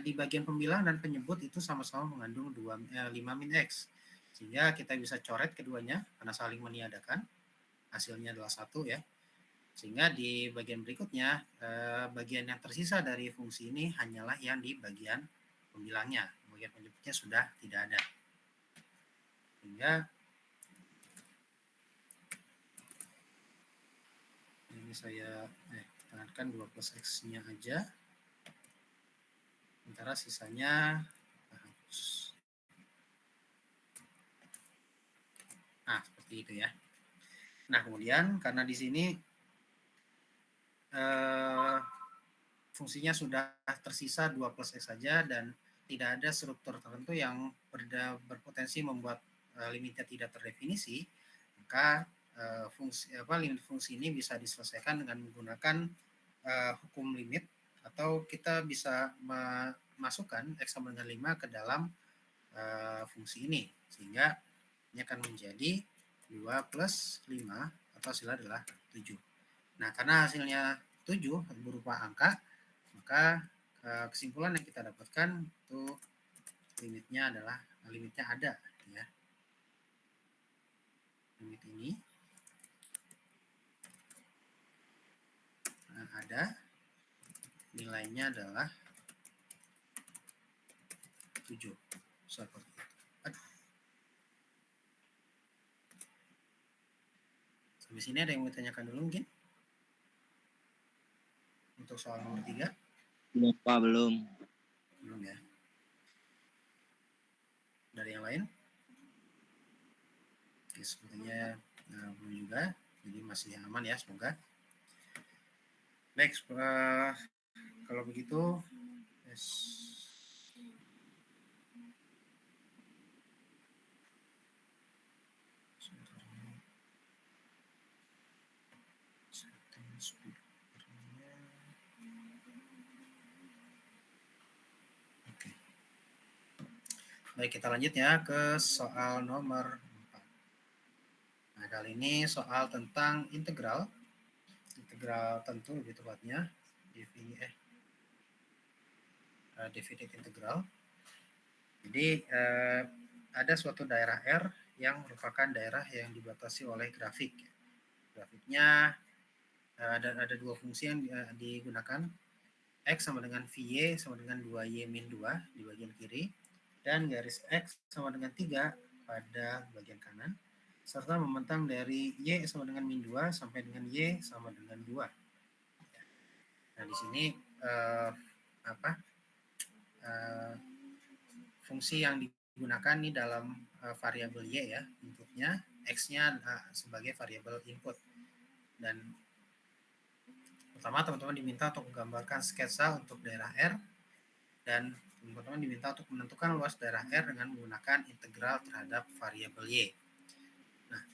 di bagian pembilang dan penyebut itu sama-sama mengandung 5 min x. Sehingga kita bisa coret keduanya karena saling meniadakan. Hasilnya adalah 1 ya. Sehingga di bagian berikutnya, bagian yang tersisa dari fungsi ini hanyalah yang di bagian pembilangnya. Bagian penyebutnya sudah tidak ada. Sehingga ini saya tekankan 2 plus X-nya aja. Sementara sisanya hapus. Nah, seperti itu ya. Nah, kemudian karena di sini fungsinya sudah tersisa 2 plus X saja dan tidak ada struktur tertentu yang berpotensi membuat limitnya tidak terdefinisi, maka limit fungsi ini bisa diselesaikan dengan menggunakan hukum limit, atau kita bisa memasukkan X sama dengan 5 ke dalam fungsi ini, sehingga ini akan menjadi 2 plus 5 atau hasilnya adalah 7. Nah, karena hasilnya 7 berupa angka, maka kesimpulan yang kita dapatkan itu limitnya ada ya. Limit ini ada, nilainya adalah 7. Seperti itu. Aduh. Sampai sini ada yang mau ditanyakan dulu mungkin? Untuk soal nomor 3? Belum, Pak, belum. Belum ya. Dari yang lain? Oke, sepertinya belum juga. Jadi masih aman ya, semoga. Baik, kalau begitu, yes. Oke. Baik, kita lanjut ya ke soal nomor 4. Nah, kali ini soal tentang integral tentu lebih tepatnya, definite integral. Jadi ada suatu daerah R yang merupakan daerah yang dibatasi oleh grafik. Grafiknya ada dua fungsi yang digunakan, X sama dengan VY sama dengan 2Y min 2 di bagian kiri, dan garis X sama dengan 3 pada bagian kanan, serta membentang dari Y sama dengan min 2 sampai dengan Y sama dengan 2. Nah, di sini fungsi yang digunakan ini dalam variabel Y ya, inputnya, X-nya sebagai variabel input. Dan pertama teman-teman diminta untuk menggambarkan sketsa untuk daerah R, dan teman-teman diminta untuk menentukan luas daerah R dengan menggunakan integral terhadap variabel Y. Nah,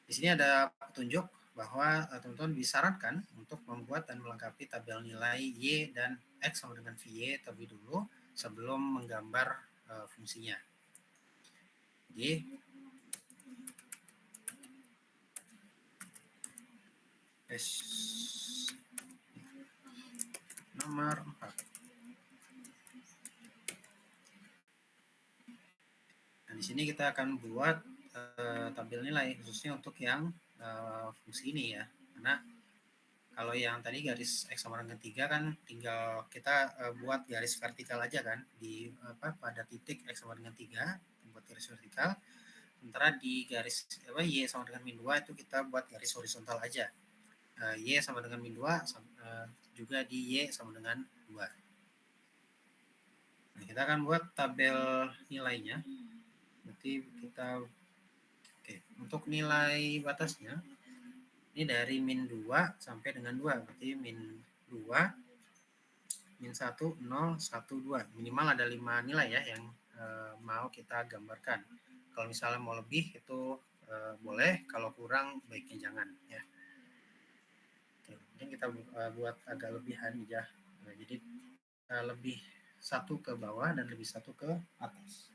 di sini ada petunjuk bahwa teman-teman disarankan untuk membuat dan melengkapi tabel nilai Y dan X sama dengan VY terlebih dulu sebelum menggambar fungsinya. Jadi nomor 4. Nah, di sini kita akan buat tabel nilai khususnya untuk yang fungsi ini ya. Karena kalau yang tadi garis X sama dengan 3 kan tinggal kita buat garis vertikal aja kan di pada titik X sama dengan 3, buat garis vertikal. Sementara di garis Y sama dengan min 2 itu kita buat garis horizontal aja. Y sama dengan min 2 juga di Y sama dengan 2. Nah, kita akan buat tabel nilainya. Nanti kita untuk nilai batasnya ini dari min 2 sampai dengan 2, berarti min 2, min 1, 0, 1, 2. Minimal ada 5 nilai ya yang mau kita gambarkan. Kalau misalnya mau lebih itu boleh, kalau kurang baiknya jangan ya. Oke, mungkin kita buat agak lebihan ya. Nah, jadi lebih 1 ke bawah dan lebih 1 ke atas.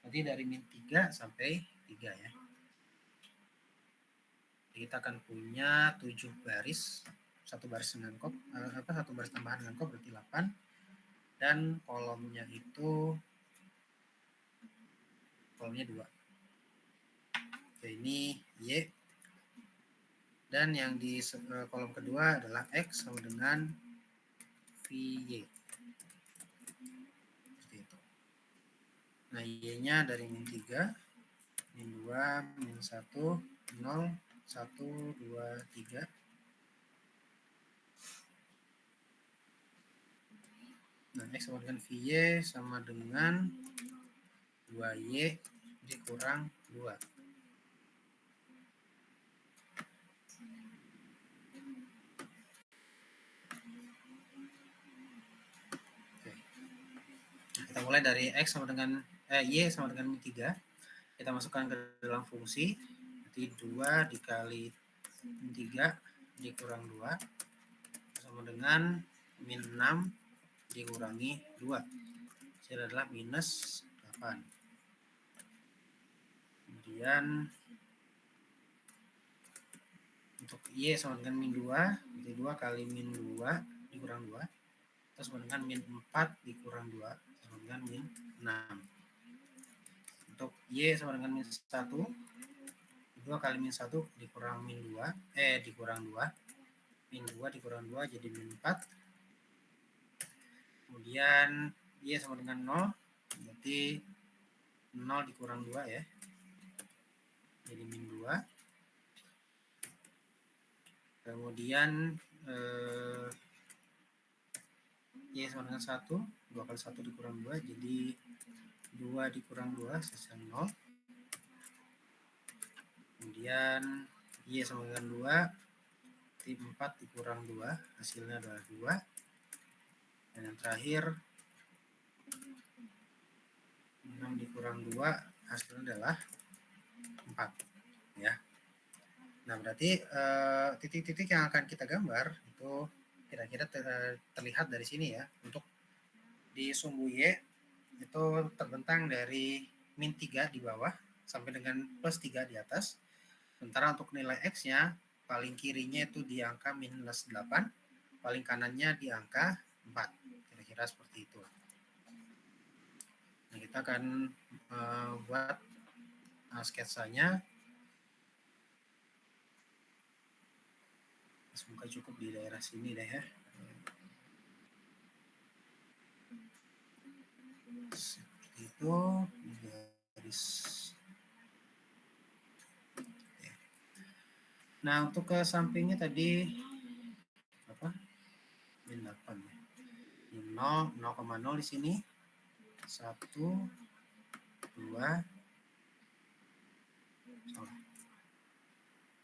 Nanti dari min 3 sampai 3 ya. Kita akan punya 7 baris, satu baris dengan kop, satu baris tambahan dengan kop berarti 8, dan kolomnya itu kolomnya 2. Oke, ini Y, dan yang di kolom kedua adalah X sama dengan VY. Seperti itu. Nah, Y-nya dari min 3 min 2, min 1, 0, 1, 2, 3. Nah, X sama dengan VY sama dengan 2Y dikurang 2. Oke. Nah, kita mulai dari X sama dengan Y sama dengan min 3. Kita masukkan ke dalam fungsi. Jadi 2 dikali min 3 dikurang 2 sama dengan min 6 dikurangi 2. Hasil adalah minus 8. Kemudian untuk Y sama dengan min 2, jadi 2 kali min 2 dikurang 2, terus sama dengan min 4 dikurang 2, sama dengan min 6. Untuk Y sama dengan min 1, 2 kali min 1 dikurang min 2, dikurang 2, min 2 dikurang 2 jadi min 4. Kemudian Y sama dengan 0, berarti 0 dikurang 2 ya, jadi min 2. Kemudian Y sama dengan 1, 2 kali 1 dikurang 2, jadi 2 dikurang 2, sisa 0. Kemudian Y sama dengan 2, berarti 4 dikurang 2, hasilnya adalah 2. Dan yang terakhir, 6 dikurang 2, hasilnya adalah 4. Ya. Nah, berarti titik-titik yang akan kita gambar itu kira-kira terlihat dari sini ya. Untuk di sumbu Y itu terbentang dari min 3 di bawah sampai dengan plus 3 di atas. Sementara untuk nilai X-nya paling kirinya itu di angka minus 8, paling kanannya di angka 4. Kira-kira seperti itu. Nah, kita akan buat sketsanya. Semoga cukup di daerah sini deh ya. Seperti itu, garis. Nah, untuk ke sampingnya tadi apa? Min 8 ya. Min 0, 0,0 di sini. 1, 2, salah.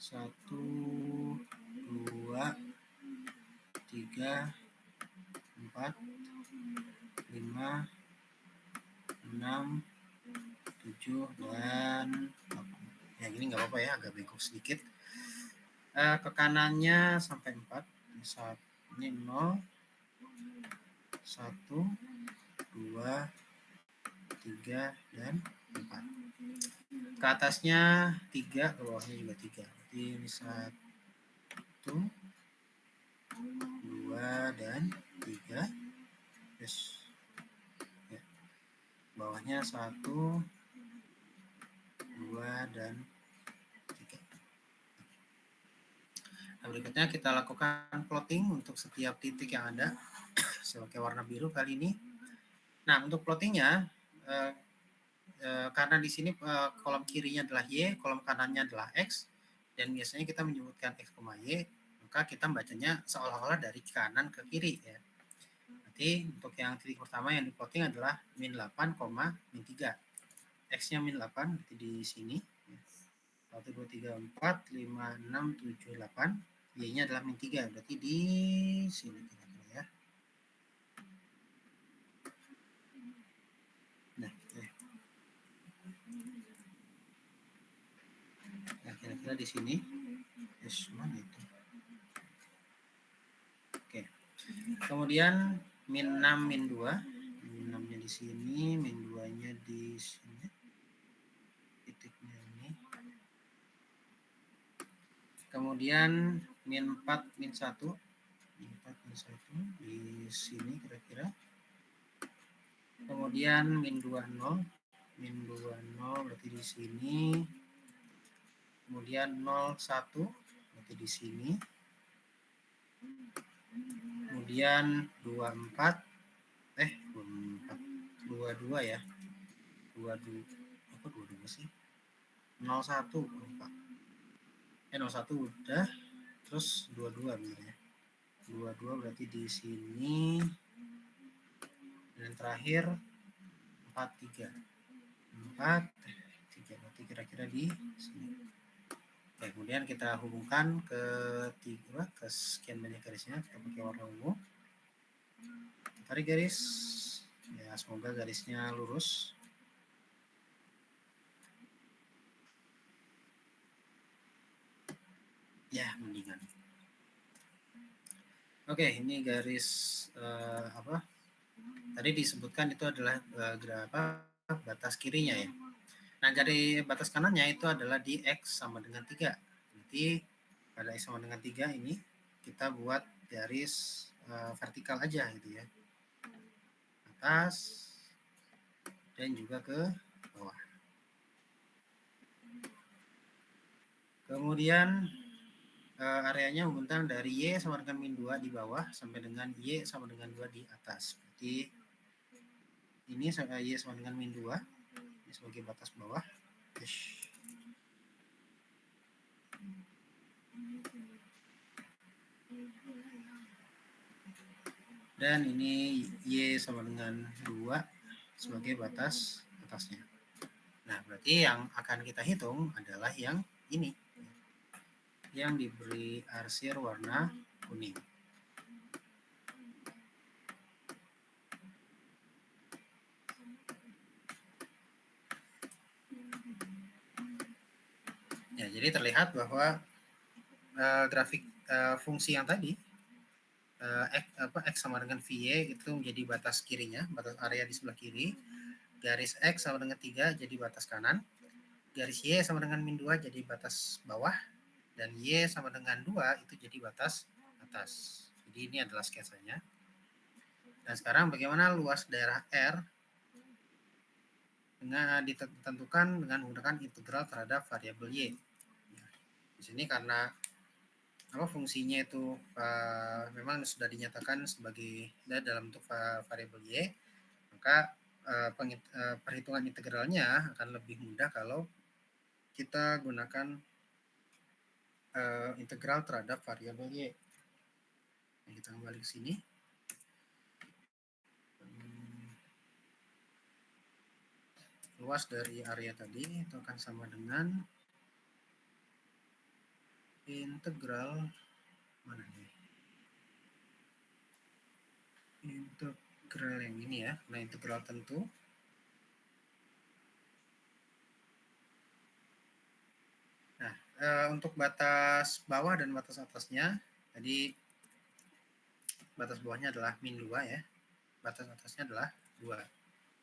1, 2, 3, 4, 5, 6, 7, dan 8. Ya, gini nggak apa-apa ya, agak bengkok sedikit. Ke kanannya sampai 4. Ini 0, 1, 2, 3, dan 4. Ke atasnya 3, ke bawahnya juga 3. Jadi ini 1, 2, dan 3. Yes. Ya. Bawahnya 1, 2, dan 3. Nah, berikutnya kita lakukan plotting untuk setiap titik yang ada. Saya pakai warna biru kali ini. Nah, untuk plottingnya, karena di sini kolom kirinya adalah Y, kolom kanannya adalah X, dan biasanya kita menyebutkan X, Y, maka kita bacanya seolah-olah dari kanan ke kiri ya. Nanti untuk yang titik pertama yang diplotting adalah min 8, min 3. X-nya min 8, berarti di sini. 1, 2, 3, 4, 5, 6, 7, 8. Y-nya adalah min 3, berarti di sini kira-kira ya. Nah, nah kira-kira di sini. Yes, mana itu? Oke. Kemudian min 6, min 2. Min 6-nya di sini, min 2-nya di sini. Titiknya ini. Kemudian min 4, min 1. Min 4, min 1 di sini kira-kira. Kemudian min 2, 0. Min 2, 0 berarti di sini. Kemudian 0, 1 berarti di sini. Kemudian 24, 22 ya. 22, apa 22 sih? 01 lupa. 01 udah, terus 22 bener ya. 22 berarti di sini, dan terakhir 43. 43 berarti kira-kira di sini. Oke, kemudian kita hubungkan ke sekian banyak garisnya, kita pakai warna ungu. Tarik garis, ya semoga garisnya lurus. Ya, mendingan. Oke, ini garis apa? Tadi disebutkan itu adalah batas kirinya ya. Nah, dari batas kanannya itu adalah di X sama dengan 3. Berarti pada X sama dengan 3 ini kita buat garis vertikal aja gitu ya. Atas dan juga ke bawah. Kemudian areanya membentang dari Y sama dengan min 2 di bawah sampai dengan Y sama dengan 2 di atas. Berarti ini Y sama dengan min 2. Ini sebagai batas bawah. Dan ini Y sama dengan 2 sebagai batas atasnya. Nah, berarti yang akan kita hitung adalah yang ini, yang diberi arsir warna kuning. Ya, jadi terlihat bahwa grafik fungsi yang tadi X sama dengan VY itu menjadi batas kirinya, batas area di sebelah kiri. Garis X sama dengan 3 jadi batas kanan. Garis Y sama dengan min 2 jadi batas bawah. Dan Y sama dengan 2 itu jadi batas atas. Jadi ini adalah sketsanya. Dan sekarang bagaimana luas daerah R dengan ditentukan dengan menggunakan integral terhadap variabel Y. Ya, di sini karena fungsinya itu memang sudah dinyatakan sebagai dalam bentuk variabel Y, maka perhitungan integralnya akan lebih mudah kalau kita gunakan integral terhadap variabel Y. Nah, kita kembali ke sini. Luas dari area tadi itu akan sama dengan integral mana nih? Integral yang ini ya. Nah, integral tentu Nah, untuk batas bawah dan batas atasnya, tadi batas bawahnya adalah min 2 ya. Batas atasnya adalah 2.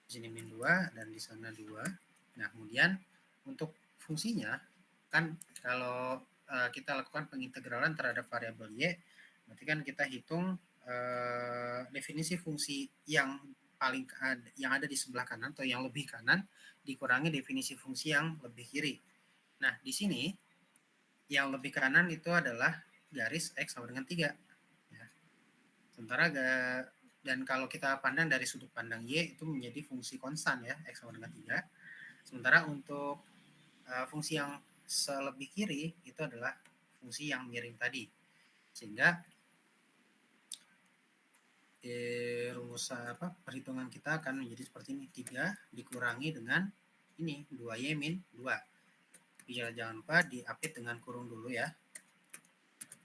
Di sini min 2 dan di sana 2. Nah, kemudian untuk fungsinya, kan kalau kita lakukan pengintegralan terhadap variabel Y, berarti kan kita hitung definisi fungsi yang yang ada di sebelah kanan atau yang lebih kanan dikurangi definisi fungsi yang lebih kiri. Nah, di sini yang lebih kanan itu adalah garis X sama dengan 3. Ya. Sementara dan kalau kita pandang dari sudut pandang Y itu menjadi fungsi konstan ya, X sama dengan 3. Sementara untuk fungsi yang selebih kiri itu adalah fungsi yang miring tadi. Sehingga rumus perhitungan kita akan menjadi seperti ini, 3 dikurangi dengan ini 2Y min 2. Jangan lupa diapit dengan kurung dulu ya,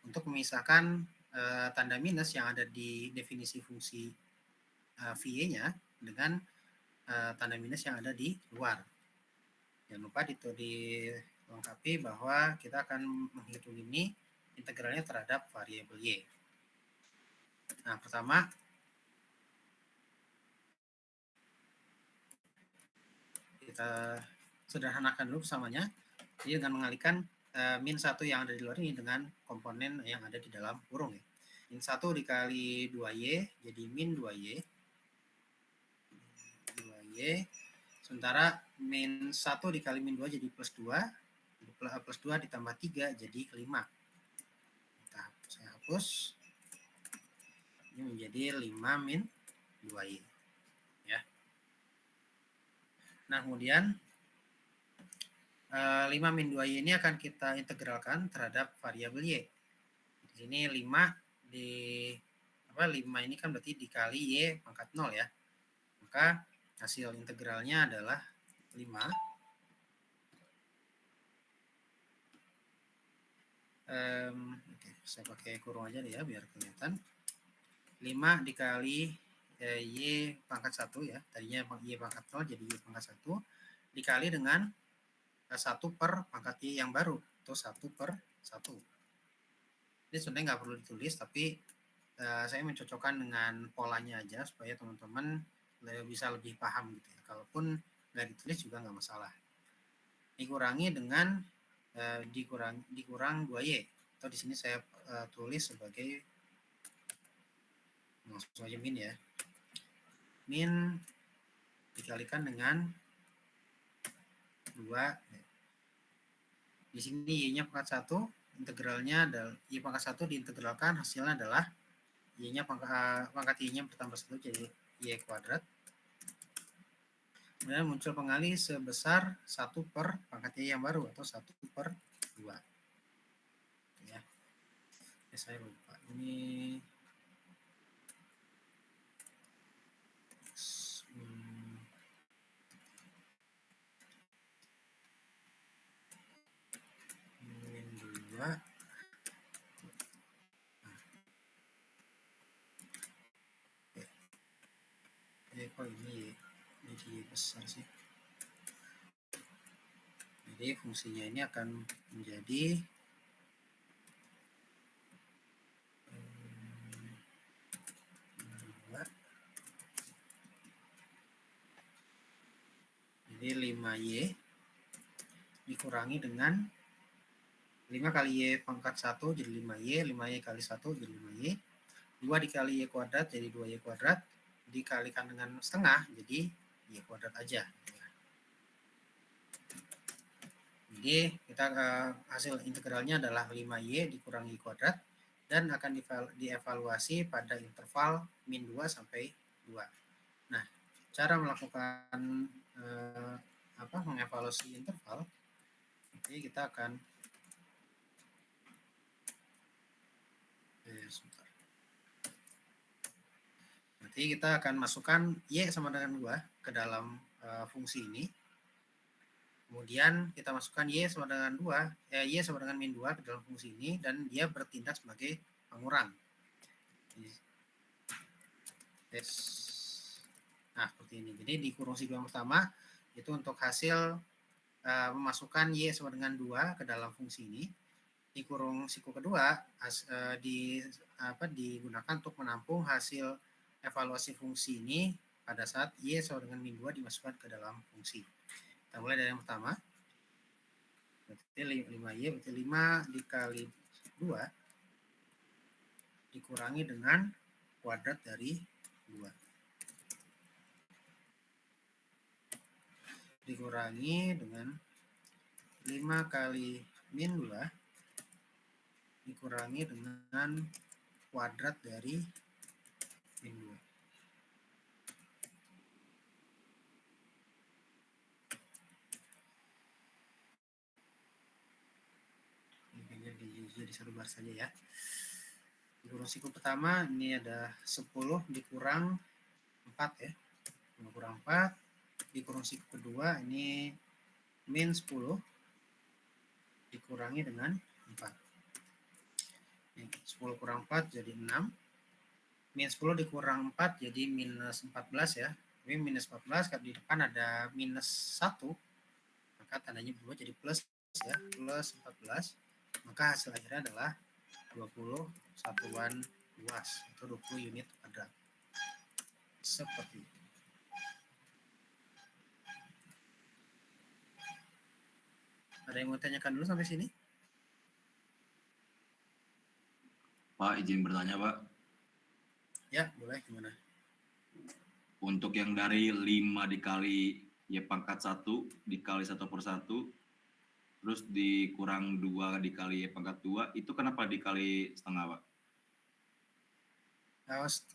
untuk memisahkan tanda minus yang ada di definisi fungsi VY-nya dengan tanda minus yang ada di luar. Jangan lupa dilengkapi bahwa kita akan menghitung ini integralnya terhadap variabel Y. Nah, pertama kita sederhanakan dulu samanya. Jadi dengan mengalihkan min 1 yang ada di luar ini dengan komponen yang ada di dalam kurung ya. Min 1 dikali 2Y jadi min 2Y. 2Y. Sementara min 1 dikali min 2 jadi plus 2. Plus 2 ditambah 3 jadi 5. Saya hapus. Ini menjadi 5 min 2Y. Ya. Nah, kemudian 5 min 2y ini akan kita integralkan terhadap variabel y. Di sini 5 5 ini kan berarti dikali y pangkat 0 ya. Maka hasil integralnya adalah 5 oke, saya pakai kurung aja nih ya biar kelihatan. 5 dikali y pangkat 1 ya. Tadinya y pangkat 0 jadi y pangkat 1 dikali dengan 1 per pangkat y yang baru atau 1 per 1. Ini sebenarnya nggak perlu ditulis, tapi saya mencocokkan dengan polanya aja supaya teman-teman bisa lebih paham gitu ya. Kalaupun nggak ditulis juga nggak masalah. Dikurangi dengan dikurang 2y, atau di sini saya tulis sebagai langsung aja min ya. Min dikalikan dengan 2. Di sini y-nya pangkat 1, integralnya adalah y pangkat 1 diintegralkan, hasilnya adalah y-nya pangkat y-nya bertambah 1 jadi y kuadrat. Kemudian muncul pengali sebesar 1 per pangkat y yang baru atau 1 per 2. Ya. Saya lupa. Ini min 2. Kok ini jadi besar sih. Jadi fungsinya ini akan menjadi jadi 5y dikurangi dengan 5 kali y pangkat 1 jadi 5y, 5y kali 1 jadi 5y, 2 dikali y kuadrat jadi 2y kuadrat, dikalikan dengan setengah jadi y kuadrat aja. Jadi kita hasil integralnya adalah 5y dikurangi y kuadrat dan akan dievaluasi pada interval min 2 sampai 2. Nah, cara melakukan mengevaluasi interval, jadi kita akan Nanti kita akan masukkan y sama dengan 2 ke dalam fungsi ini. Kemudian kita masukkan y sama dengan 2, y sama dengan min 2 ke dalam fungsi ini, dan dia bertindak sebagai pengurang. Nah, seperti ini. Jadi di kurung siku yang pertama, itu untuk hasil memasukkan y sama dengan 2 ke dalam fungsi ini. Di kurung siku kedua, digunakan untuk menampung hasil evaluasi fungsi ini pada saat y sama dengan min 2 dimasukkan ke dalam fungsi. Kita mulai dari yang pertama. Berarti 5y berarti 5 dikali 2 dikurangi dengan kuadrat dari 2. Dikurangi dengan 5 kali min 2 dikurangi dengan kuadrat dari min 2. Jadi satu bar saja ya. Di kurung siku pertama ini ada 10 dikurang 4 ya. Kurang 4. Di kurung siku kedua ini min 10 dikurangi dengan 4. Ini 10 kurang 4 jadi 6. Min 10 dikurang 4 jadi minus 14 ya. Ini minus 14, kalau di depan ada minus 1, maka tandanya berubah jadi plus ya, plus 14. Maka hasil akhirnya adalah 20 satuan luas atau 20 unit kuadrat. Seperti itu. Ada yang mau tanyakan dulu sampai sini? Pak, izin bertanya, Pak. Ya, boleh. Gimana? Untuk yang dari 5 dikali y pangkat 1 dikali 1 per 1, terus dikurang 2 dikali y pangkat 2, itu kenapa dikali setengah, Pak?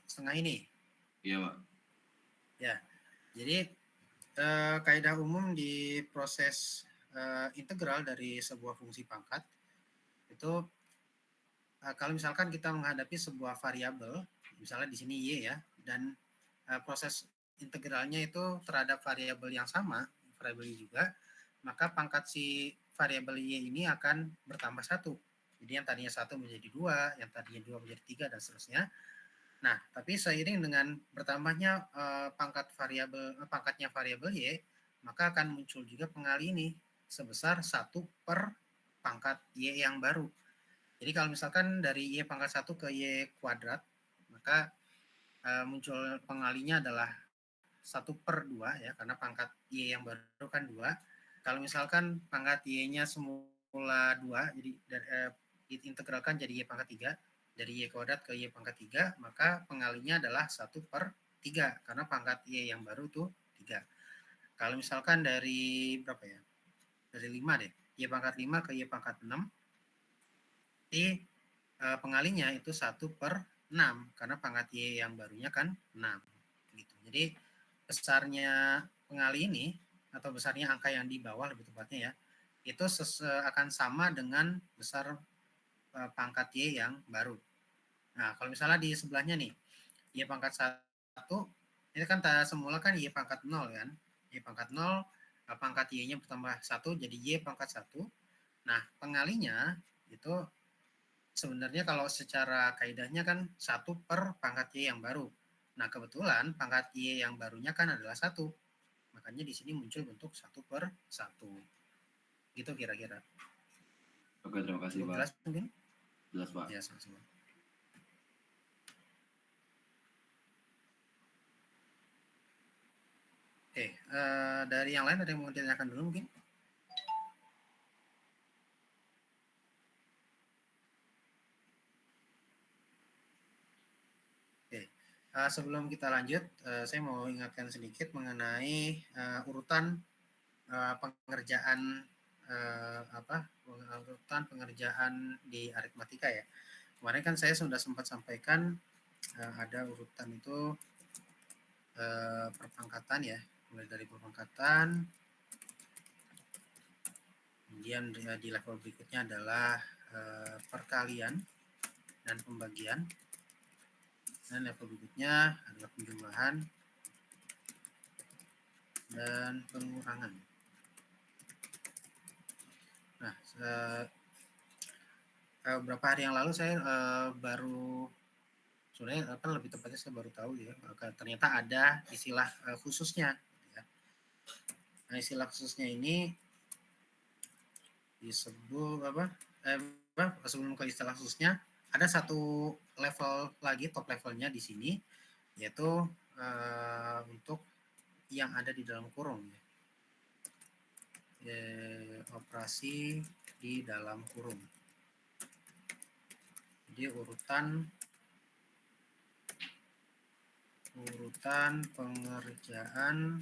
Setengah ini? Iya, Pak. Ya, jadi kaidah umum di proses integral dari sebuah fungsi pangkat itu kalau misalkan kita menghadapi sebuah variabel, misalnya di sini y ya, dan proses integralnya itu terhadap variabel yang sama, variabel y juga, maka pangkat si variabel y ini akan bertambah 1. Jadi yang tadinya 1 menjadi 2, yang tadinya 2 menjadi 3, dan seterusnya. Nah, tapi seiring dengan bertambahnya pangkatnya variabel y, maka akan muncul juga pengali ini sebesar 1 per pangkat y yang baru. Jadi kalau misalkan dari y pangkat 1 ke y kuadrat, maka muncul pengalinya adalah 1 per 2 ya, karena pangkat y yang baru kan 2. Kalau misalkan pangkat y-nya semula 2, jadi integralkan jadi y pangkat 3, dari y kuadrat ke y pangkat 3, maka pengalinya adalah 1 per 3, karena pangkat y yang baru itu 3. Kalau misalkan dari berapa ya? Dari 5 deh, y pangkat 5 ke y pangkat 6, pengalinya itu 1 per 6, karena pangkat y yang barunya kan 6. Gitu. Jadi besarnya pengali ini, atau besarnya angka yang di bawah lebih tepatnya ya, itu akan sama dengan besar pangkat y yang baru. Nah, kalau misalnya di sebelahnya nih, y pangkat 1, ini kan semula kan y pangkat 0 kan. Y pangkat 0, pangkat y-nya bertambah 1, jadi y pangkat 1. Nah, pengalinya itu sebenarnya kalau secara kaidahnya kan 1 per pangkat y yang baru. Nah, kebetulan pangkat y yang barunya kan adalah 1. Makanya di sini muncul bentuk 1 per 1. Gitu kira-kira. Oke, terima kasih, Pak. Jelas mungkin? Jelas, Pak. Ya, sama-sama. Oke, dari yang lain ada yang mau ditanyakan dulu mungkin? Oke, sebelum kita lanjut, saya mau ingatkan sedikit mengenai urutan pengerjaan urutan pengerjaan di aritmatika ya. Kemarin kan saya sudah sempat sampaikan ada urutan itu perpangkatan ya, mulai dari perpangkatan, kemudian di level berikutnya adalah perkalian dan pembagian, dan level berikutnya adalah penjumlahan dan pengurangan. Nah, beberapa hari yang lalu saya baru, sebenarnya lebih tepatnya saya baru tahu ya, ternyata ada istilah khususnya. Ya. Nah, istilah khususnya ini disebut sebelum ke istilah khususnya, ada satu level lagi, top levelnya di sini, yaitu untuk yang ada di dalam kurung. Operasi di dalam kurung. Jadi urutan pengerjaan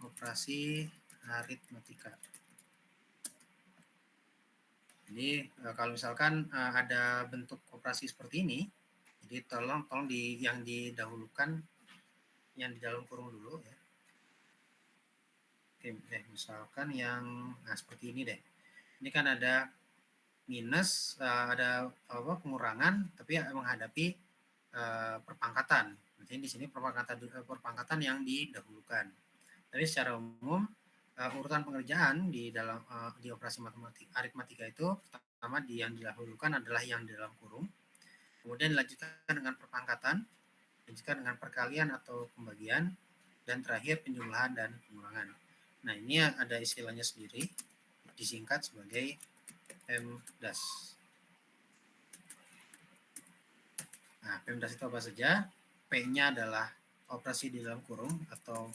operasi aritmatika. Jadi kalau misalkan ada bentuk operasi seperti ini, jadi tolong yang didahulukan yang di dalam kurung dulu ya. Oke, misalkan yang seperti ini deh. Ini kan ada minus, ada pengurangan, tapi menghadapi perpangkatan. Jadi di sini perpangkatan yang didahulukan. Tapi secara umum urutan pengerjaan di dalam di operasi aritmatika itu pertama yang didahulukan adalah yang di dalam kurung, kemudian dilanjutkan dengan perpangkatan, dilanjutkan dengan perkalian atau pembagian, dan terakhir penjumlahan dan pengurangan. Nah, ini ada istilahnya sendiri, disingkat sebagai PEMDAS. Nah, PEMDAS itu apa saja? P-nya adalah operasi di dalam kurung atau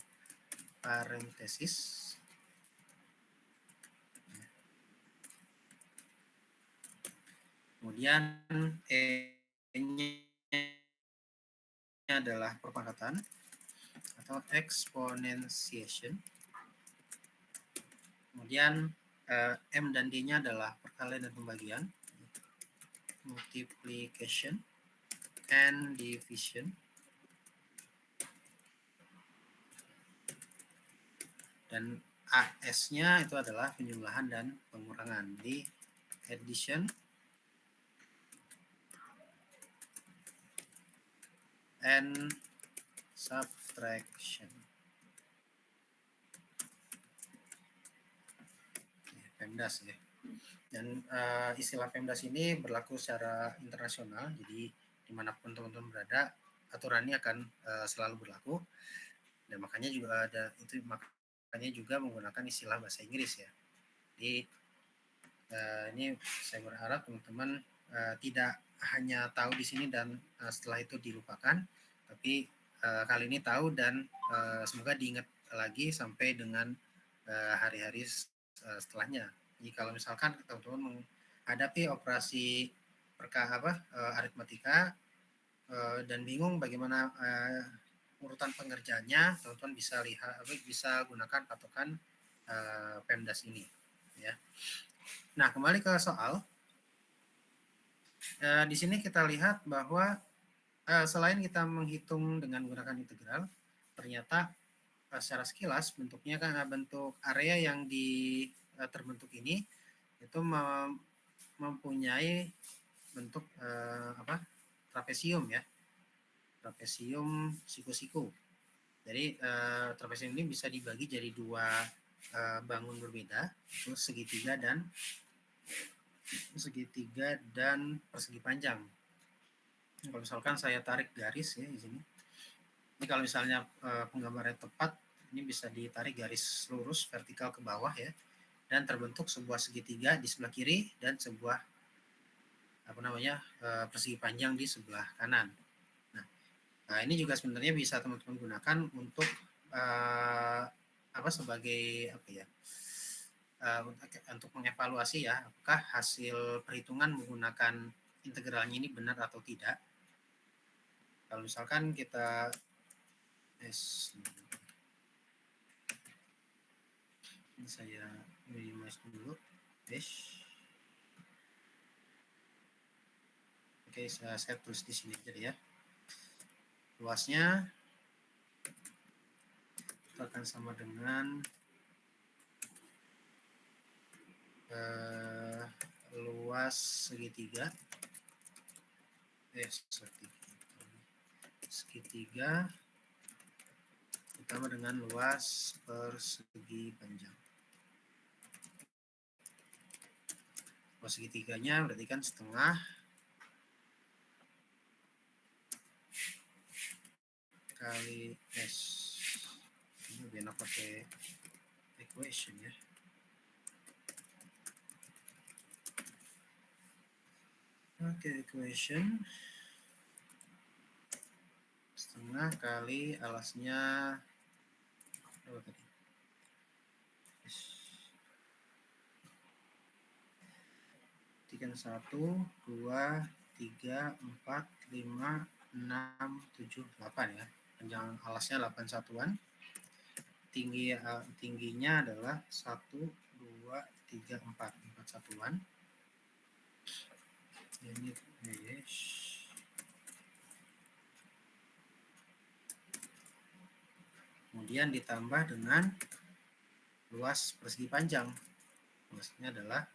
parentesis. Kemudian E-nya adalah perpangkatan atau exponentiation. Kemudian M dan D-nya adalah perkalian dan pembagian, multiplication and division. Dan AS-nya itu adalah penjumlahan dan pengurangan di addition and subtraction. PEMDAS ya. Dan istilah PEMDAS ini berlaku secara internasional, jadi dimanapun teman-teman berada, aturannya akan selalu berlaku. Dan makanya juga makanya juga menggunakan istilah bahasa Inggris ya. Jadi ini saya berharap teman-teman tidak hanya tahu di sini dan setelah itu dilupakan, tapi kali ini tahu dan semoga diingat lagi sampai dengan hari-hari setelahnya. Jadi kalau misalkan teman-teman menghadapi operasi aritmatika dan bingung bagaimana urutan pengerjaannya, teman-teman bisa gunakan patokan PEMDAS ini ya. Nah, kembali ke soal. Di sini kita lihat bahwa selain kita menghitung dengan menggunakan integral, ternyata secara sekilas bentuknya kan bentuk area yang terbentuk ini itu mempunyai bentuk trapesium ya, trapesium siku-siku. Jadi trapesium ini bisa dibagi jadi dua bangun berbeda, itu segitiga dan persegi panjang. Kalau misalkan saya tarik garis ya di sini, ini kalau misalnya penggambarannya tepat, ini bisa ditarik garis lurus vertikal ke bawah ya, dan terbentuk sebuah segitiga di sebelah kiri dan sebuah persegi panjang di sebelah kanan. Nah, ini juga sebenarnya bisa teman-teman gunakan untuk sebagai untuk mengevaluasi ya, apakah hasil perhitungan menggunakan integralnya ini benar atau tidak. Kalau misalkan kita ini saya minimize dulu, oke, saya tulis di sini aja ya. Luasnya itu akan sama dengan luas segitiga ditambah dengan luas persegi panjang. Luas segitiganya berarti kan setengah kali S. Ini lebih enak pakai equation ya. Oke, equation setengah kali alasnya berapa tadi? Tiga 1, 2, 3, 4, 5, 6, 7, 8 ya. Panjang alasnya 8 satuan. Tingginya adalah 1, 2, 3, 4 satuan. Ini kemudian ditambah dengan luas persegi panjang. Luasnya adalah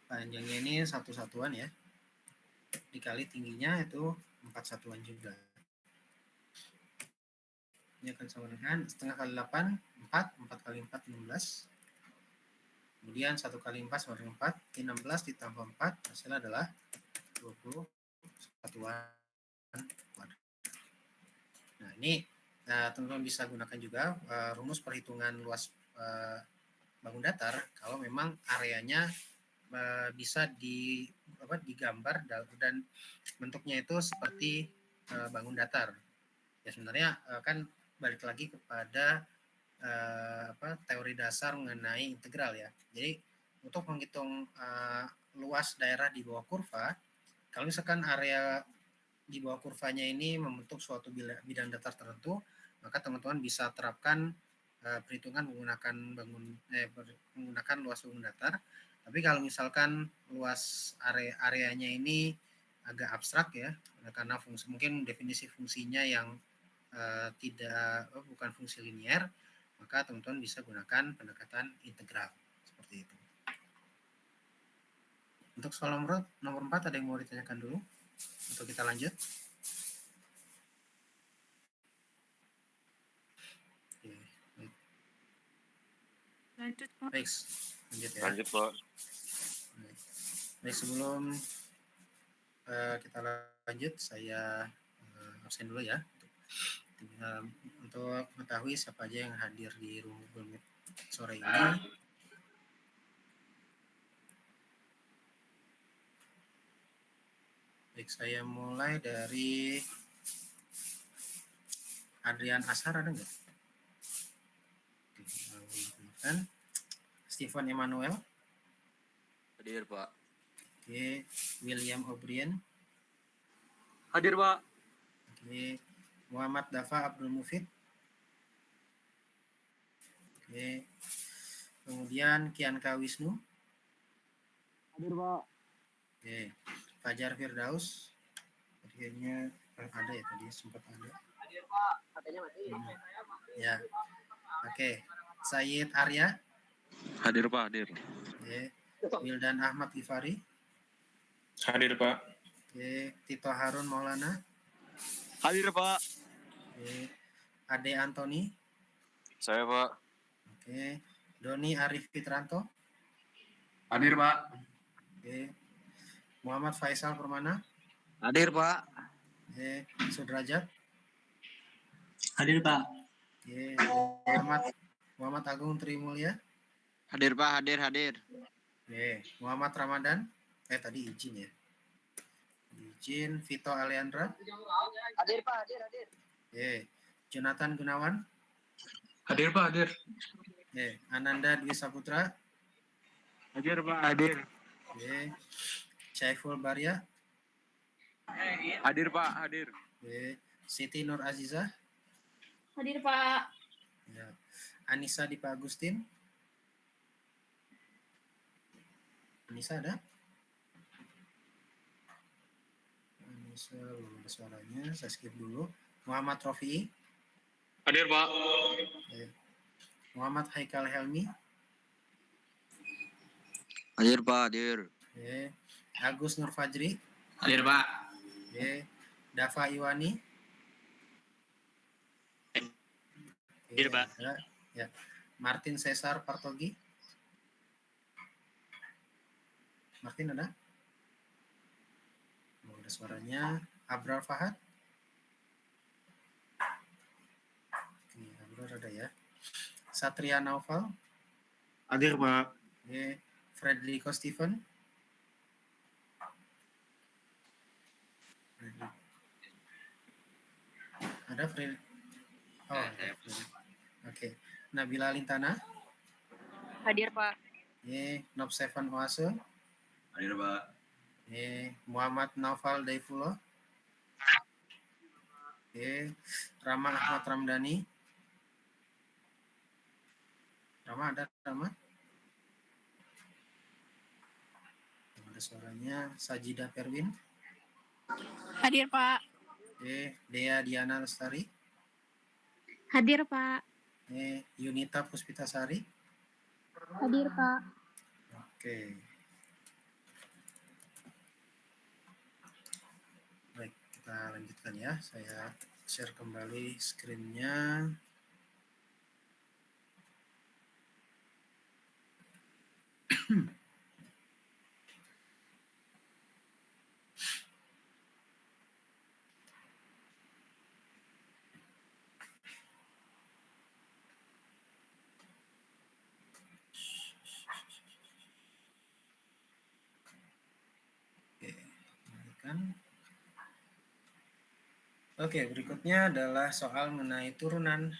panjangnya ini 1 satuan ya, dikali tingginya itu 4 satuan juga. Ini akan sama dengan setengah kali 8, 4 kali 4, 16. Kemudian 1 kali 4 sama dengan 4, 16 ditambah 4, hasilnya adalah 20 satuan kuadrat. Nah, ini teman-teman bisa gunakan juga rumus perhitungan luas bangun datar kalau memang areanya bisa digambar dan bentuknya itu seperti bangun datar. Ya sebenarnya kan balik lagi kepada teori dasar mengenai integral ya. Jadi untuk menghitung luas daerah di bawah kurva, kalau misalkan area di bawah kurvanya ini membentuk suatu bidang datar tertentu, maka teman-teman bisa terapkan perhitungan menggunakan luas bangun datar. Tapi kalau misalkan luas areanya ini agak abstrak ya, karena mungkin definisi fungsinya yang bukan fungsi linier, maka teman-teman bisa gunakan pendekatan integral seperti itu. Untuk soal nomor 4 ada yang mau ditanyakan dulu untuk kita lanjut? Oke, baik. Lanjut, Pak. Baik, lanjut ya. Lanjut, Pak. Baik, sebelum kita lanjut, saya absen dulu ya untuk mengetahui siapa aja yang hadir di room Google Meet sore ini. Baik, saya mulai dari Adrian Ashar, ada nggak? Oke, Stephen Emmanuel. Hadir, Pak. Oke, William O'Brien. Hadir, Pak. Oke, Muhammad Dafa Abdul Mufid. Oke, kemudian Kianka Wisnu. Hadir, Pak. Oke, Fajar Firdaus. Akhirnya ada ya tadi, sempat ada. Hadir, Pak. Katanya mati. Ya. Oke, Sayyid Arya. Hadir, Pak. Hadir. Oke, Wildan Ahmad Gifari. Hadir, Pak. Oke, Tito Harun Maulana. Hadir, Pak. Oke, Ade Antoni. Saya, Pak. Oke, Doni Arif Fitranto. Hadir, Pak. Oke, Muhammad Faisal Permana. Hadir, Pak. Oke, Sudrajat. Hadir, Pak. Oke, Muhammad Agung Trimulya. Hadir, Pak. Hadir. Oke, Muhammad Ramadan. Tadi izin ya. Izin Vito Aleandra. Hadir, Pak. Hadir. Oke, Jonathan Gunawan. Hadir, Pak. Hadir. Oke, Ananda Dwi Saputra. Hadir, Pak. Hadir. Oke, Syaiful Barya. Hadir, Pak. Hadir. Oke, Siti Nur Aziza. Hadir, Pak. Ya. Anissa Dipa Agustin. Anissa ada? Anissa belum ada suaranya, saya skip dulu. Muhammad Rofi. Hadir, Pak. Oke. Muhammad Haikal Helmi. Hadir, Pak. Hadir. Oke. Agus Nur Fajri. Hadir, Pak. Oke. Dava Iwani. Hadir, Pak. Ya. Martin Cesar Partogi. Martin ada? Oh, ada suaranya. Abrar Fahad. Oke, Abrar ada ya. Satria Naufal. Hadir, Pak. Oke. Frederico Steven. Ada Fred? Oh, ada Fred. Oke. Nabila Lintana. Hadir, Pak. Oke. Nob Seven Oase. Hadir, Pak. Oke. Muhammad Naufal Daifullah. Oke. Rama Ahmad Ramdhani. Rama ada Rama? Ada suaranya. Sajida Perwin. Hadir, Pak. Oke. Dea Diana Lestari. Hadir, Pak. Oke. Yunita Puspitasari. Hadir, Pak. Oke. Baik, kita lanjutkan ya. Saya share kembali screen-nya. Oke, berikutnya adalah soal mengenai turunan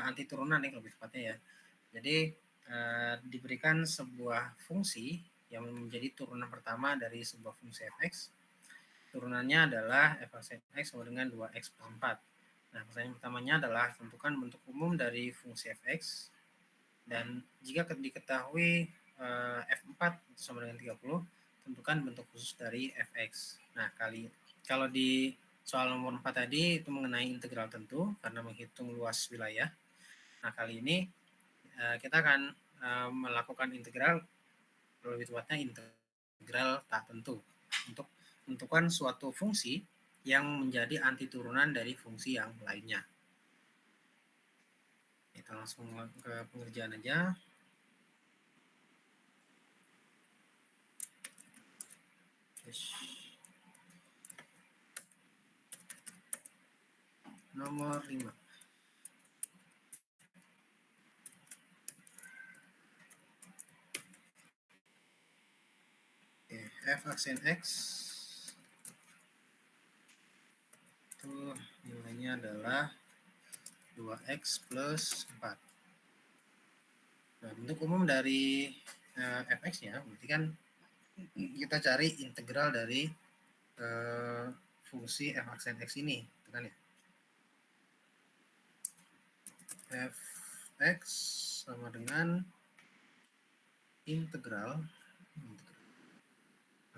anti turunan nih lebih tepatnya ya. Jadi diberikan sebuah fungsi yang menjadi turunan pertama dari sebuah fungsi fx. Turunannya adalah f x sama dengan 2x per 4. Nah, pertanyaan pertamanya adalah tentukan bentuk umum dari fungsi fx. Dan jika diketahui f4 itu sama dengan 30, tentukan bentuk khusus dari fx. Nah, kalau di soal nomor 4 tadi itu mengenai integral tentu karena menghitung luas wilayah. Nah, kali ini kita akan melakukan integral, lebih tepatnya integral tak tentu, untuk menentukan suatu fungsi yang menjadi anti turunan dari fungsi yang lainnya. Kita langsung ke pengerjaan aja. Nomor 5. F aksen X itu nilainya adalah 2X plus 4. Nah, bentuk umum dari fx-nya berarti kan kita cari integral dari fungsi f aksen X ini, kan ya. Fx sama dengan integral.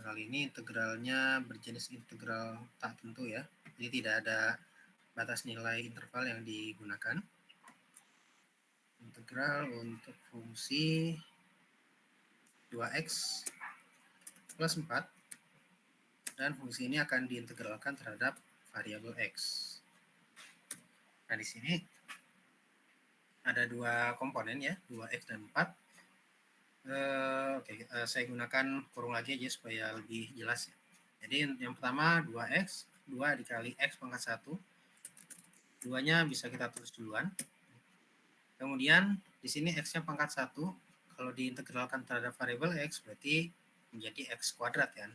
Kali ini integralnya berjenis integral tak tentu ya. Jadi tidak ada batas nilai interval yang digunakan. Integral untuk fungsi 2x plus 4. Dan fungsi ini akan diintegralkan terhadap variabel x. Nah, di sini ada dua komponen ya, 2x dan 4. Saya gunakan kurung lagi aja supaya lebih jelas ya. Jadi yang pertama 2x, 2 dikali x pangkat 1. 2-nya bisa kita tulis duluan. Kemudian di sini x-nya pangkat 1, kalau diintegralkan terhadap variabel x berarti menjadi x kuadrat kan.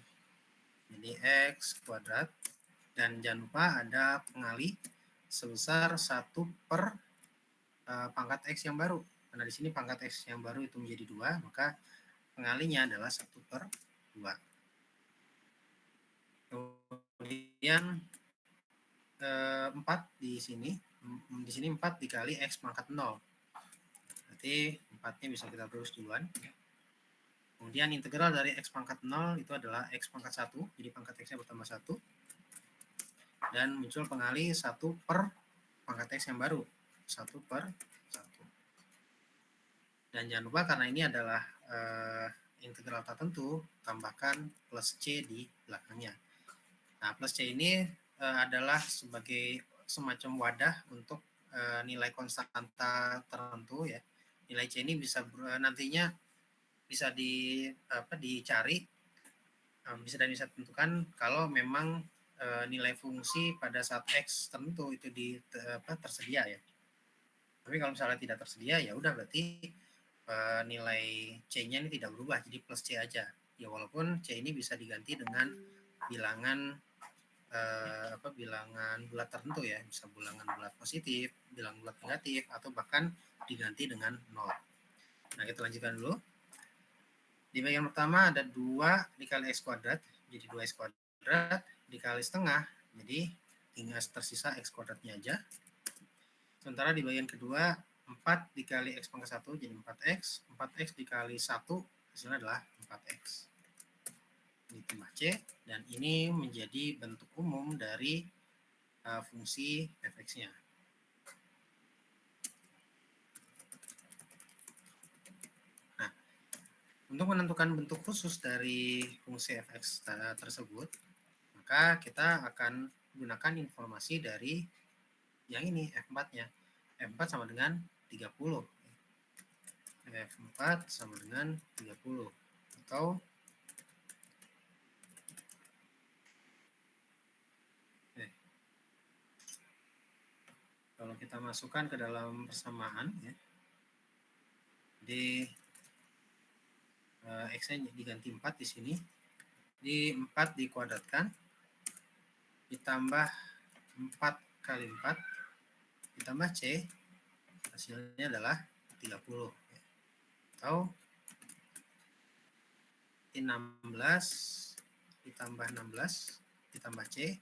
Jadi x kuadrat, dan jangan lupa ada pengali sebesar 1 per pangkat x yang baru. Karena di sini pangkat x yang baru itu menjadi 2, maka pengalinya adalah 1 per 2. Kemudian 4 di sini 4 dikali x pangkat 0. Berarti 4-nya bisa kita tulis duluan. Kemudian integral dari x pangkat 0 itu adalah x pangkat 1, jadi pangkat x-nya bertambah 1. Dan muncul pengali 1 per pangkat x yang baru, 1 per 1. Dan jangan lupa karena ini adalah integral tak tentu, tambahkan plus C di belakangnya. Nah, plus C ini adalah sebagai semacam wadah untuk nilai konstanta tertentu ya. Nilai C ini bisa nantinya bisa dicari, bisa tentukan kalau memang nilai fungsi pada saat X tertentu itu tersedia ya. Tapi kalau misalnya tidak tersedia ya udah berarti nilai C-nya ini tidak berubah, jadi plus C aja. Ya walaupun C ini bisa diganti dengan bilangan bilangan bulat tertentu ya, bisa bilangan bulat positif, bilangan bulat negatif, atau bahkan diganti dengan 0. Nah, kita lanjutkan dulu. Di bagian pertama ada 2 dikali x kuadrat, jadi 2x kuadrat, dikali setengah, jadi tinggal tersisa x kuadratnya aja. Sementara di bagian kedua 4 dikali x pangkat 1 jadi 4x, 4x dikali 1 hasilnya adalah 4x. Ditambah C, dan ini menjadi bentuk umum dari fungsi fx-nya. Nah, untuk menentukan bentuk khusus dari fungsi fx tersebut, maka kita akan gunakan informasi dari yang ini, F4-nya. F4 sama dengan 30. F4 sama dengan 30. Atau kalau kita masukkan ke dalam persamaan ya, di x-nya diganti 4 di sini, di 4 dikuadratkan ditambah 4 kali 4 ditambah C, hasilnya adalah 30. Atau 16 ditambah 16 ditambah C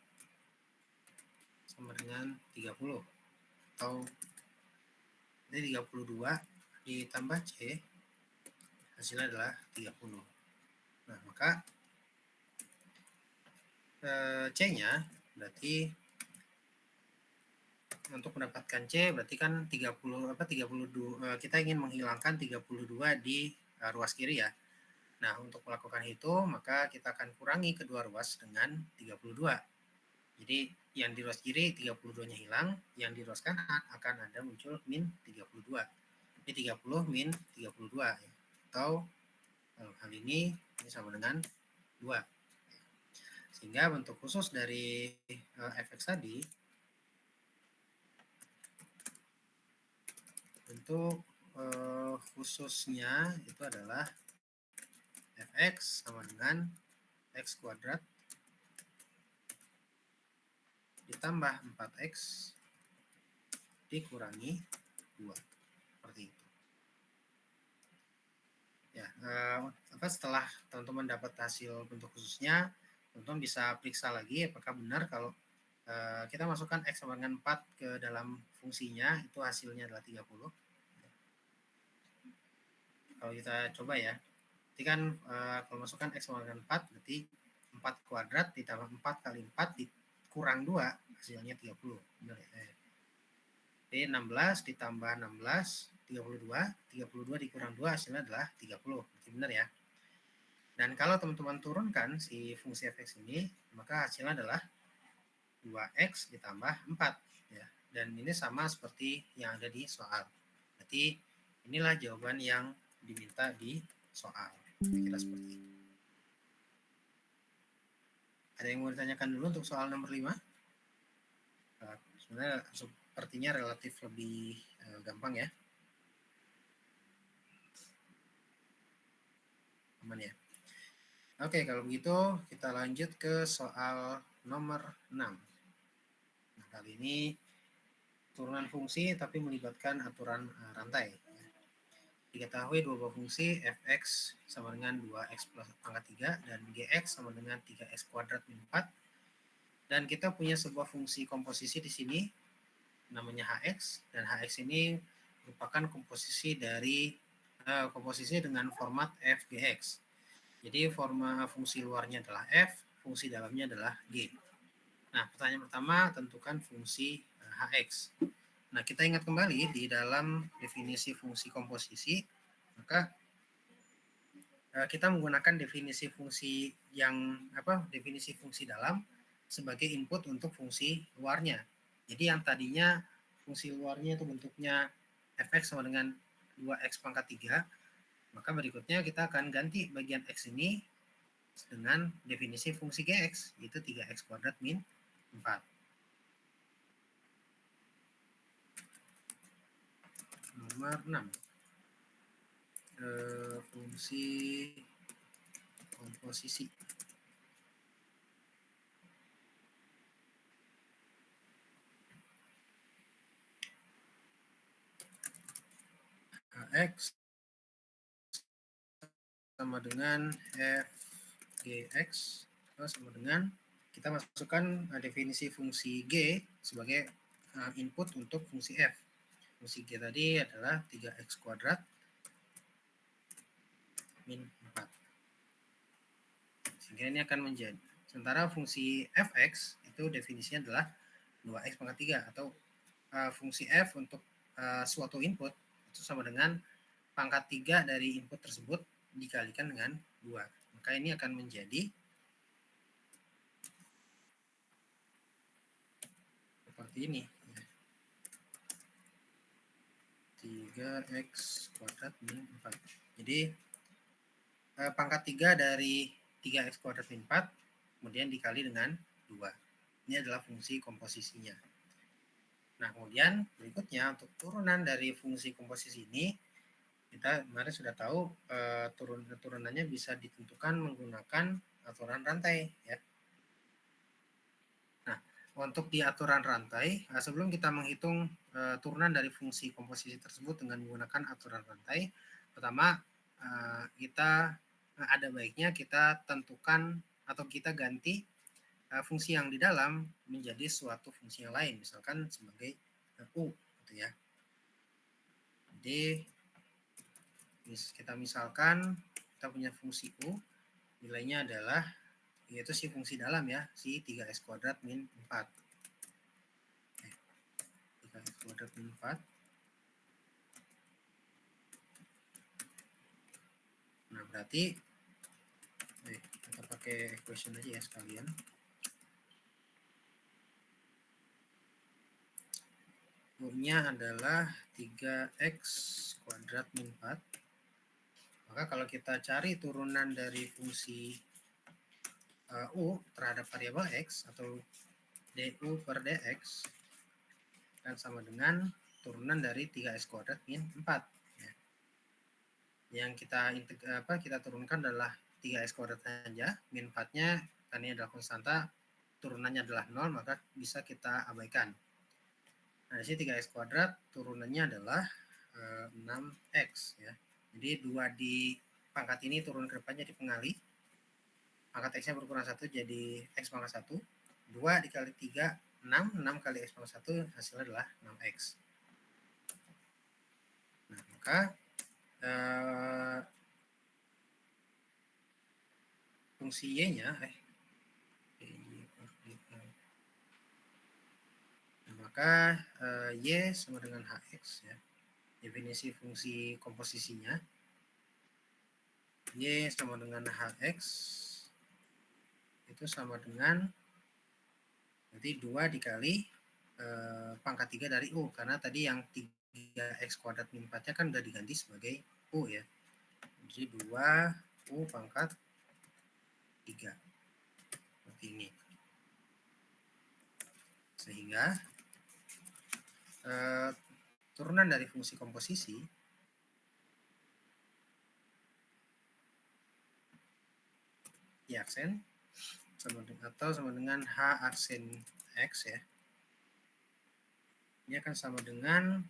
sama dengan 30. Atau ini 32 ditambah C, hasilnya adalah 30. Nah, maka C-nya Berarti untuk mendapatkan C berarti kan 32 kita ingin menghilangkan 32 di ruas kiri ya. Nah, untuk melakukan itu maka kita akan kurangi kedua ruas dengan 32. Jadi yang di ruas kiri 32-nya hilang, yang di ruas kanan akan ada muncul min 32. Ini 30 min 32 ya. Atau hal ini sama dengan 2. Sehingga bentuk khusus dari fx tadi bentuk khususnya itu adalah fx sama dengan x kuadrat ditambah 4x dikurangi 2. Seperti itu. Ya, setelah teman-teman dapat hasil bentuk khususnya, teman-teman bisa periksa lagi apakah benar kalau kita masukkan x sama dengan 4 ke dalam fungsinya, itu hasilnya adalah 30. Kalau kita coba ya, berarti kan kalau masukkan x sama dengan 4, berarti 4 kuadrat ditambah 4 kali 4 dikurang 2, hasilnya 30. Benar ya? Jadi 16 ditambah 16, 32 dikurang 2 hasilnya adalah 30. Berarti benar ya. Dan kalau teman-teman turunkan si fungsi fx ini, maka hasilnya adalah 2x ditambah 4 ya. Dan ini sama seperti yang ada di soal. Berarti inilah jawaban yang diminta di soal. Kira-kira seperti itu. Ada yang mau ditanyakan dulu untuk soal nomor 5? Sebenarnya sepertinya relatif lebih gampang ya. Aman ya. Oke, kalau begitu kita lanjut ke soal nomor 6. Nah, kali ini turunan fungsi tapi melibatkan aturan rantai. Diketahui dua buah fungsi fx sama dengan 2x plus pangkat 3 dan gx sama dengan 3x kuadrat min 4. Dan kita punya sebuah fungsi komposisi di sini namanya hx, dan hx ini merupakan komposisi dari komposisi dengan format f gx. Jadi forma fungsi luarnya adalah f, fungsi dalamnya adalah g. Nah, pertanyaan pertama, tentukan fungsi hx. Nah, kita ingat kembali di dalam definisi fungsi komposisi, maka kita menggunakan definisi fungsi definisi fungsi dalam sebagai input untuk fungsi luarnya. Jadi yang tadinya fungsi luarnya itu bentuknya fx sama dengan 2x pangkat 3, maka berikutnya kita akan ganti bagian x ini dengan definisi fungsi gx, yaitu 3x kuadrat min 4. Nomor 6. Fungsi komposisi. X sama dengan f gx sama dengan kita masukkan definisi fungsi g sebagai input untuk fungsi f. Fungsi g tadi adalah 3x kuadrat min 4. Sehingga ini akan menjadi, sementara fungsi fx itu definisinya adalah 2x pangkat 3, atau fungsi f untuk suatu input itu sama dengan pangkat 3 dari input tersebut dikalikan dengan 2. Maka ini akan menjadi seperti ini. 3x kuadrat min 4. Jadi pangkat 3 dari 3x kuadrat min 4 kemudian dikali dengan 2. Ini adalah fungsi komposisinya. Nah, kemudian berikutnya untuk turunan dari fungsi komposisi ini, kita kemarin sudah tahu turunannya bisa ditentukan menggunakan aturan rantai ya. Nah, untuk di aturan rantai, sebelum kita menghitung turunan dari fungsi komposisi tersebut dengan menggunakan aturan rantai, pertama kita ada baiknya kita tentukan atau kita ganti fungsi yang di dalam menjadi suatu fungsi yang lain, misalkan sebagai u gitu ya. Jadi kita misalkan kita punya fungsi u, nilainya adalah yaitu si fungsi dalam ya, si 3x kuadrat min 4. 3x kuadrat min 4. Nah, berarti kita pakai equation aja ya sekalian. U-nya adalah 3x kuadrat min 4. Maka kalau kita cari turunan dari fungsi U terhadap variabel X atau du per dx kan sama dengan turunan dari 3x kuadrat min 4. Ya. Yang kita turunkan adalah 3x kuadrat saja, min 4-nya karena ini adalah konstanta, turunannya adalah 0, maka bisa kita abaikan. Nah, di sini 3x kuadrat turunannya adalah 6x ya. Jadi 2 di pangkat ini turun ke depan jadi pengali. Pangkat x-nya berkurang 1 jadi x pangkat 1. 2 dikali 3, 6. 6 kali x pangkat 1 hasilnya adalah 6x. Nah, maka fungsi y-nya maka y sama dengan hx ya. Definisi fungsi komposisinya y sama dengan hx itu sama dengan berarti 2 dikali pangkat 3 dari u, karena tadi yang 3x kuadrat min 4-nya kan udah diganti sebagai u ya. Jadi 2 u pangkat 3 seperti ini. Sehingga turunan dari fungsi komposisi y aksen sama dengan h aksen x ya. Ini akan sama dengan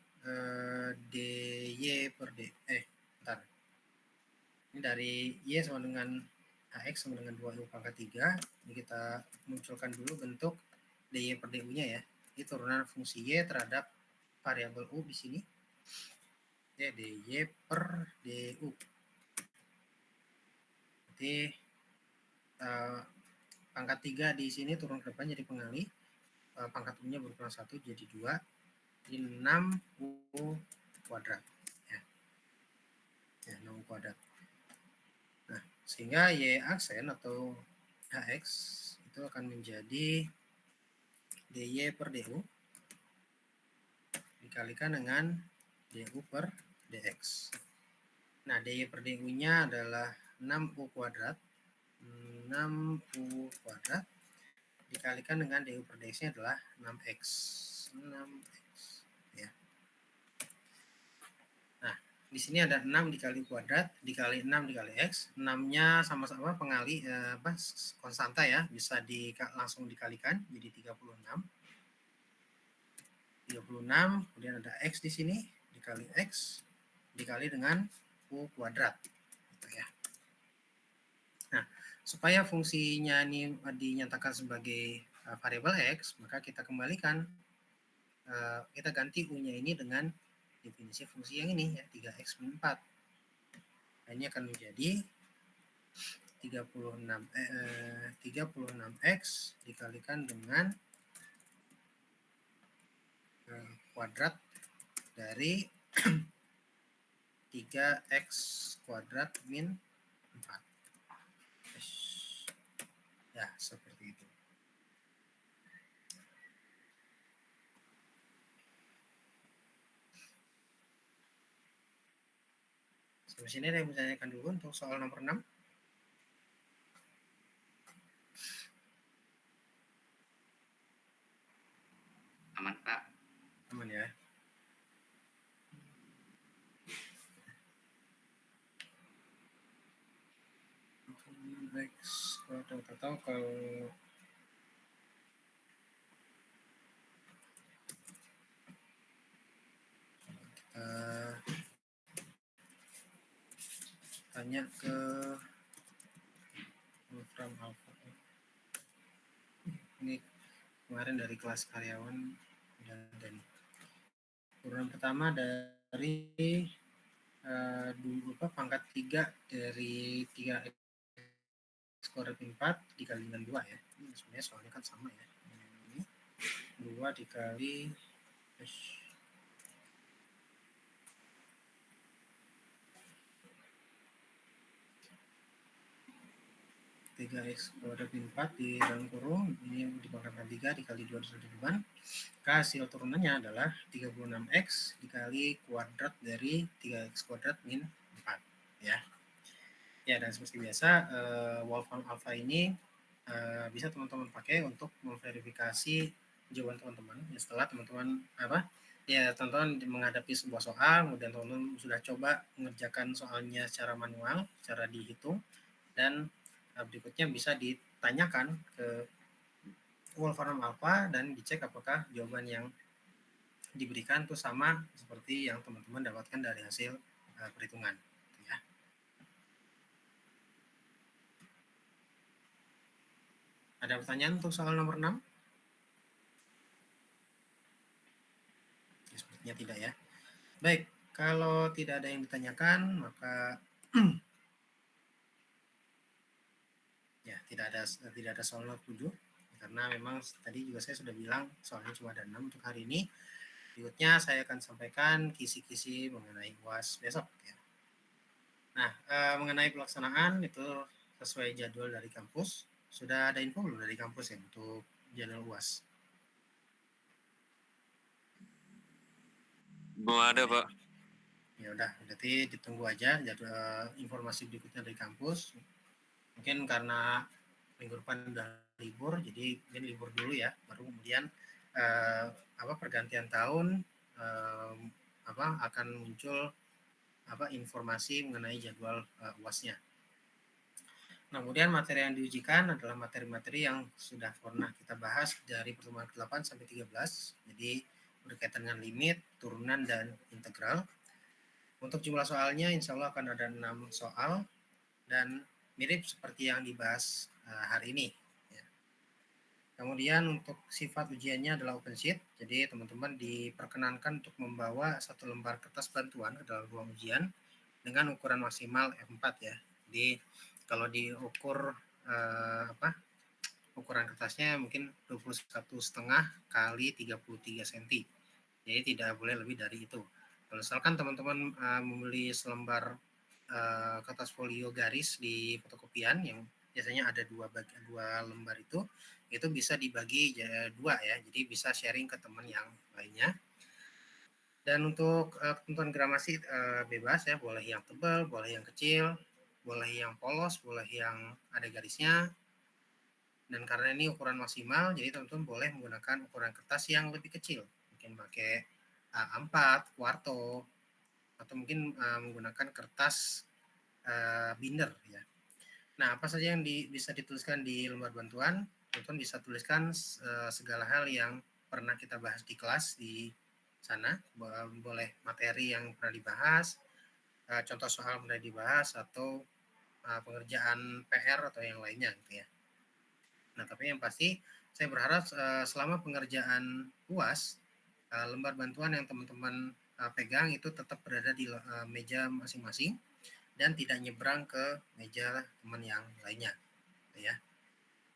dy per d. Bentar. Ini dari y sama dengan hx sama dengan 2u pangkat 3. Ini kita munculkan dulu bentuk dy per du-nya ya. Ini turunan fungsi y terhadap variabel u di sini. Ya, dy per du. Jadi pangkat 3 di sini turun ke depan jadi pengali. Pangkat u-nya berkurang 1 jadi 2. Jadi 6u kuadrat. Ya. 6u kuadrat. Nah, sehingga y aksen atau hx itu akan menjadi dy per du dikalikan dengan du per dx. Nah, dy per du-nya adalah 6u kuadrat. 6u kuadrat dikalikan dengan du per dx-nya adalah 6x. 6x ya. Nah, di sini ada 6 dikali kuadrat dikali 6 dikali x. 6-nya sama-sama pengali konstanta ya, bisa langsung dikalikan jadi 36. 36, kemudian ada x di sini dikali x dikali dengan u kuadrat gitu ya. Nah, supaya fungsinya ini dinyatakan sebagai variabel x, maka kita kembalikan, kita ganti u-nya ini dengan definisi fungsi yang ini ya, 3x min 4. Nah, ini akan menjadi 36x dikalikan dengan kuadrat dari 3x kuadrat min 4. Ya, seperti itu. Sampai sini ada yang menanyakan dulu untuk soal nomor 6. Aman, Pak. Aman ya. X kuadrat atau kalau tanya ke Wolfram Alpha. Ini kemarin dari kelas karyawan dan turunan pertama dari pangkat 3 dari 3x kuadrat min 4 dikali dengan 2 ya. Ini sebenarnya soalnya kan sama ya. Ini 2 dikali 3x kuadrat min 4 di dalam kurung, ini dipangkatkan 3 dikali 2 disebut beban. Hasil turunannya adalah 36x dikali kuadrat dari 3x kuadrat min 4 ya. Ya, dan seperti biasa Wolfram Alpha ini bisa teman-teman pakai untuk memverifikasi jawaban teman-teman ya, setelah teman-teman teman-teman menghadapi sebuah soal, kemudian teman-teman sudah coba mengerjakan soalnya secara manual, secara dihitung, dan berikutnya bisa ditanyakan ke Wolfram Alpha dan dicek apakah jawaban yang diberikan itu sama seperti yang teman-teman dapatkan dari hasil perhitungan ya. Ada pertanyaan untuk soal nomor 6? Ya, sepertinya tidak ya. Baik, kalau tidak ada yang ditanyakan maka ya tidak ada soal nomor 7 karena memang tadi juga saya sudah bilang soalnya cuma ada 6 untuk hari ini. Berikutnya saya akan sampaikan kisi-kisi mengenai UAS besok ya. Nah, mengenai pelaksanaan itu sesuai jadwal dari kampus. Sudah ada info belum dari kampus ya untuk jadwal UAS? Belum ada, Pak. Ya udah, berarti ditunggu aja jadwal informasi berikutnya dari kampus. Mungkin karena minggu depan udah libur, jadi mungkin libur dulu ya, baru kemudian pergantian tahun akan muncul informasi mengenai jadwal UAS-nya. Nah, kemudian materi yang diujikan adalah materi-materi yang sudah pernah kita bahas dari pertemuan ke-8 sampai 13. Jadi berkaitan dengan limit, turunan, dan integral. Untuk jumlah soalnya insya Allah akan ada 6 soal dan mirip seperti yang dibahas hari ini. Ya. Kemudian untuk sifat ujiannya adalah open sheet. Jadi teman-teman diperkenankan untuk membawa 1 lembar kertas bantuan ke dalam ruang ujian dengan ukuran maksimal F4 ya. Jadi kalau diukur ukuran kertasnya mungkin 21,5 kali 33 cm. Jadi tidak boleh lebih dari itu. Kalau misalkan teman-teman membeli selembar kertas folio garis di fotokopian yang biasanya ada dua lembar itu bisa dibagi 2 ya. Jadi bisa sharing ke teman yang lainnya. Dan untuk ketentuan gramasi bebas ya, boleh yang tebal, boleh yang kecil, boleh yang polos, boleh yang ada garisnya. Dan karena ini ukuran maksimal, jadi teman-teman boleh menggunakan ukuran kertas yang lebih kecil. Mungkin pakai A4, kuarto, atau mungkin menggunakan kertas binder ya. Nah, apa saja yang bisa dituliskan di lembar bantuan? Teman-teman bisa tuliskan segala hal yang pernah kita bahas di kelas di sana. Boleh materi yang pernah dibahas, contoh soal pernah dibahas, atau pengerjaan PR atau yang lainnya gitu ya. Nah, tapi yang pasti saya berharap selama pengerjaan UAS, lembar bantuan yang teman-teman pegang itu tetap berada di meja masing-masing dan tidak nyebrang ke meja teman yang lainnya ya.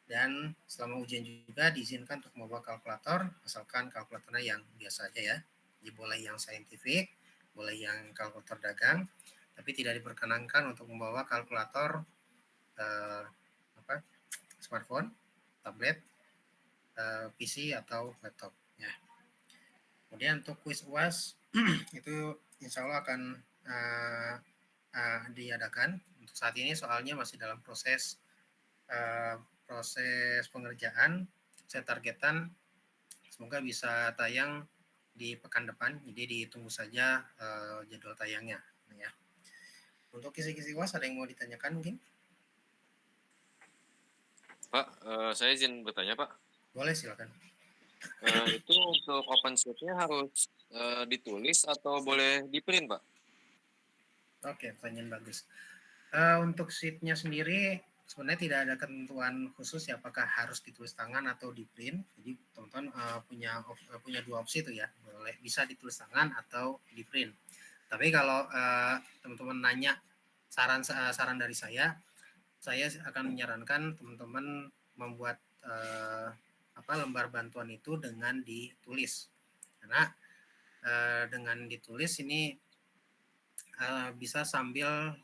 Dan selama ujian juga diizinkan untuk membawa kalkulator, asalkan kalkulatornya yang biasa aja ya. Jadi boleh yang saintifik, boleh yang kalkulator dagang, tapi tidak diperkenankan untuk membawa kalkulator smartphone, tablet, PC atau laptop ya. Kemudian untuk kuis UAS itu insya Allah akan diadakan. Untuk saat ini soalnya masih dalam proses pengerjaan. Saya targetkan semoga bisa tayang di pekan depan, jadi ditunggu saja jadwal tayangnya ya. Untuk kisi-kisi UAS ada yang mau ditanyakan mungkin? Pak, saya izin bertanya, Pak. Boleh, silakan. Itu untuk open sheet-nya harus ditulis atau boleh di-print, Pak? Oke, pertanyaan bagus. Untuk sheet-nya sendiri sebenarnya tidak ada ketentuan khusus ya apakah harus ditulis tangan atau di-print. Jadi teman-teman punya 2 opsi itu ya, boleh bisa ditulis tangan atau di-print. Tapi kalau teman-teman nanya saran dari saya, saya akan menyarankan teman-teman membuat lembar bantuan itu dengan ditulis, karena dengan ditulis ini bisa sambil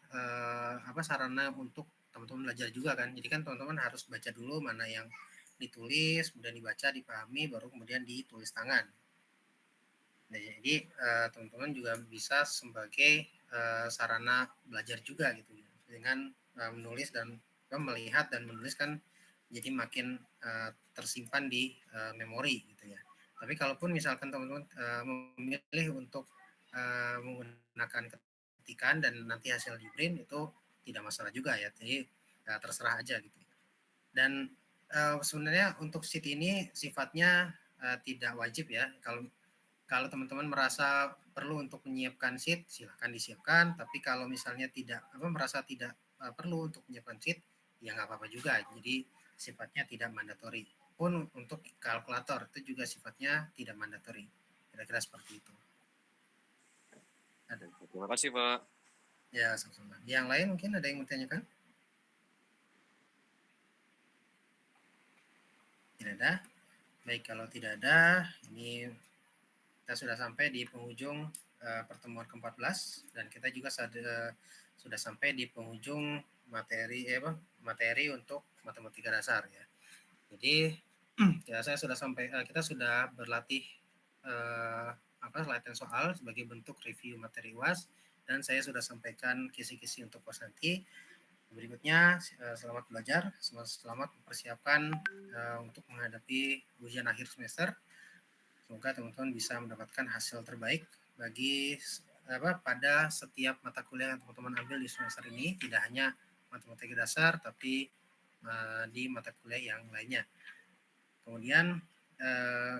sarana untuk teman-teman belajar juga kan. Jadi kan teman-teman harus baca dulu mana yang ditulis, kemudian dibaca, dipahami, baru kemudian ditulis tangan. Nah, jadi teman-teman juga bisa sebagai sarana belajar juga gitu ya. Dengan menulis dan melihat dan menulis kan jadi makin tersimpan di memori gitu ya. Tapi kalaupun misalkan teman-teman memilih untuk menggunakan ketikan dan nanti hasil di print, itu tidak masalah juga ya. Jadi terserah aja gitu. Dan sebenarnya untuk sheet ini sifatnya tidak wajib ya. Kalau teman-teman merasa perlu untuk menyiapkan sheet, silahkan disiapkan. Tapi kalau misalnya merasa tidak perlu untuk menyiapkan sheet, ya nggak apa-apa juga. Jadi sifatnya tidak mandatori. Pun untuk kalkulator itu juga sifatnya tidak mandatori. Kira-kira seperti itu. Terima kasih, Pak. Ya, sama-sama. Yang lain mungkin ada yang mau tanyakan? Tidak ada? Baik, kalau tidak ada, ini kita sudah sampai di penghujung pertemuan ke-14 dan kita juga sudah sampai di penghujung materi untuk matematika dasar ya. Jadi ya kita sudah berlatih latihan soal sebagai bentuk review materi UAS dan saya sudah sampaikan kisi-kisi untuk UAS nanti. Berikutnya selamat belajar, selamat mempersiapkan untuk menghadapi ujian akhir semester. Semoga teman-teman bisa mendapatkan hasil terbaik bagi pada setiap mata kuliah yang teman-teman ambil di semester ini, tidak hanya matematika dasar tapi di mata kuliah yang lainnya. Kemudian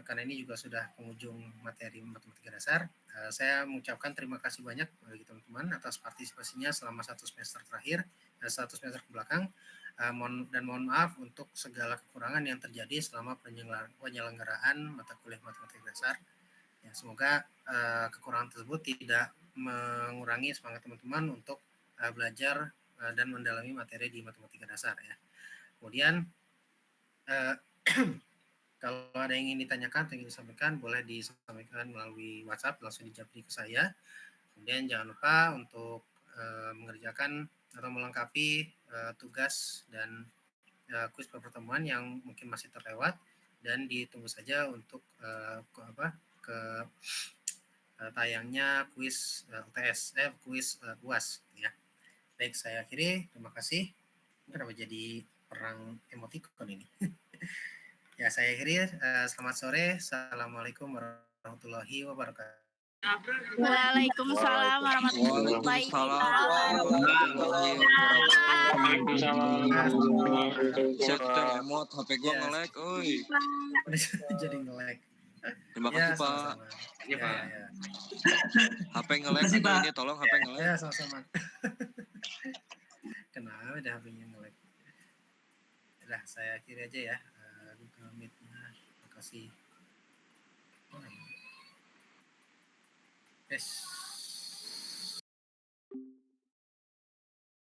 karena ini juga sudah penghujung materi matematika dasar, saya mengucapkan terima kasih banyak bagi teman-teman atas partisipasinya selama satu semester ke belakang. Mohon maaf untuk segala kekurangan yang terjadi selama penyelenggaraan mata kuliah matematika dasar. Ya, semoga kekurangan tersebut tidak mengurangi semangat teman-teman untuk belajar dan mendalami materi di matematika dasar ya. Kemudian kalau ada yang ingin ditanyakan atau ingin disampaikan, boleh disampaikan melalui WhatsApp, langsung dijawab ke saya. Kemudian jangan lupa untuk mengerjakan atau melengkapi tugas dan kuis pertemuan yang mungkin masih terlewat, dan ditunggu saja untuk tayangnya kuis kuis UAS ya. Baik, saya akhiri. Terima kasih. Kenapa jadi perang emoticon ini? Ya, saya akhiri. Selamat sore. Assalamualaikum warahmatullahi wabarakatuh. Waalaikumsalam warahmatullahi Waalaikumsalam. Saya emot, HP gua nge-lag, oi. Jadi nge-lag. Terima kasih, Pak. Ya. HP nge-lag ini, tolong HP nge-lag. Ya, sama-sama. Kenapa ada HP-nya nge-lag? Udah, saya akhiri aja ya. Google Meet-nya. Terima kasih. Yes.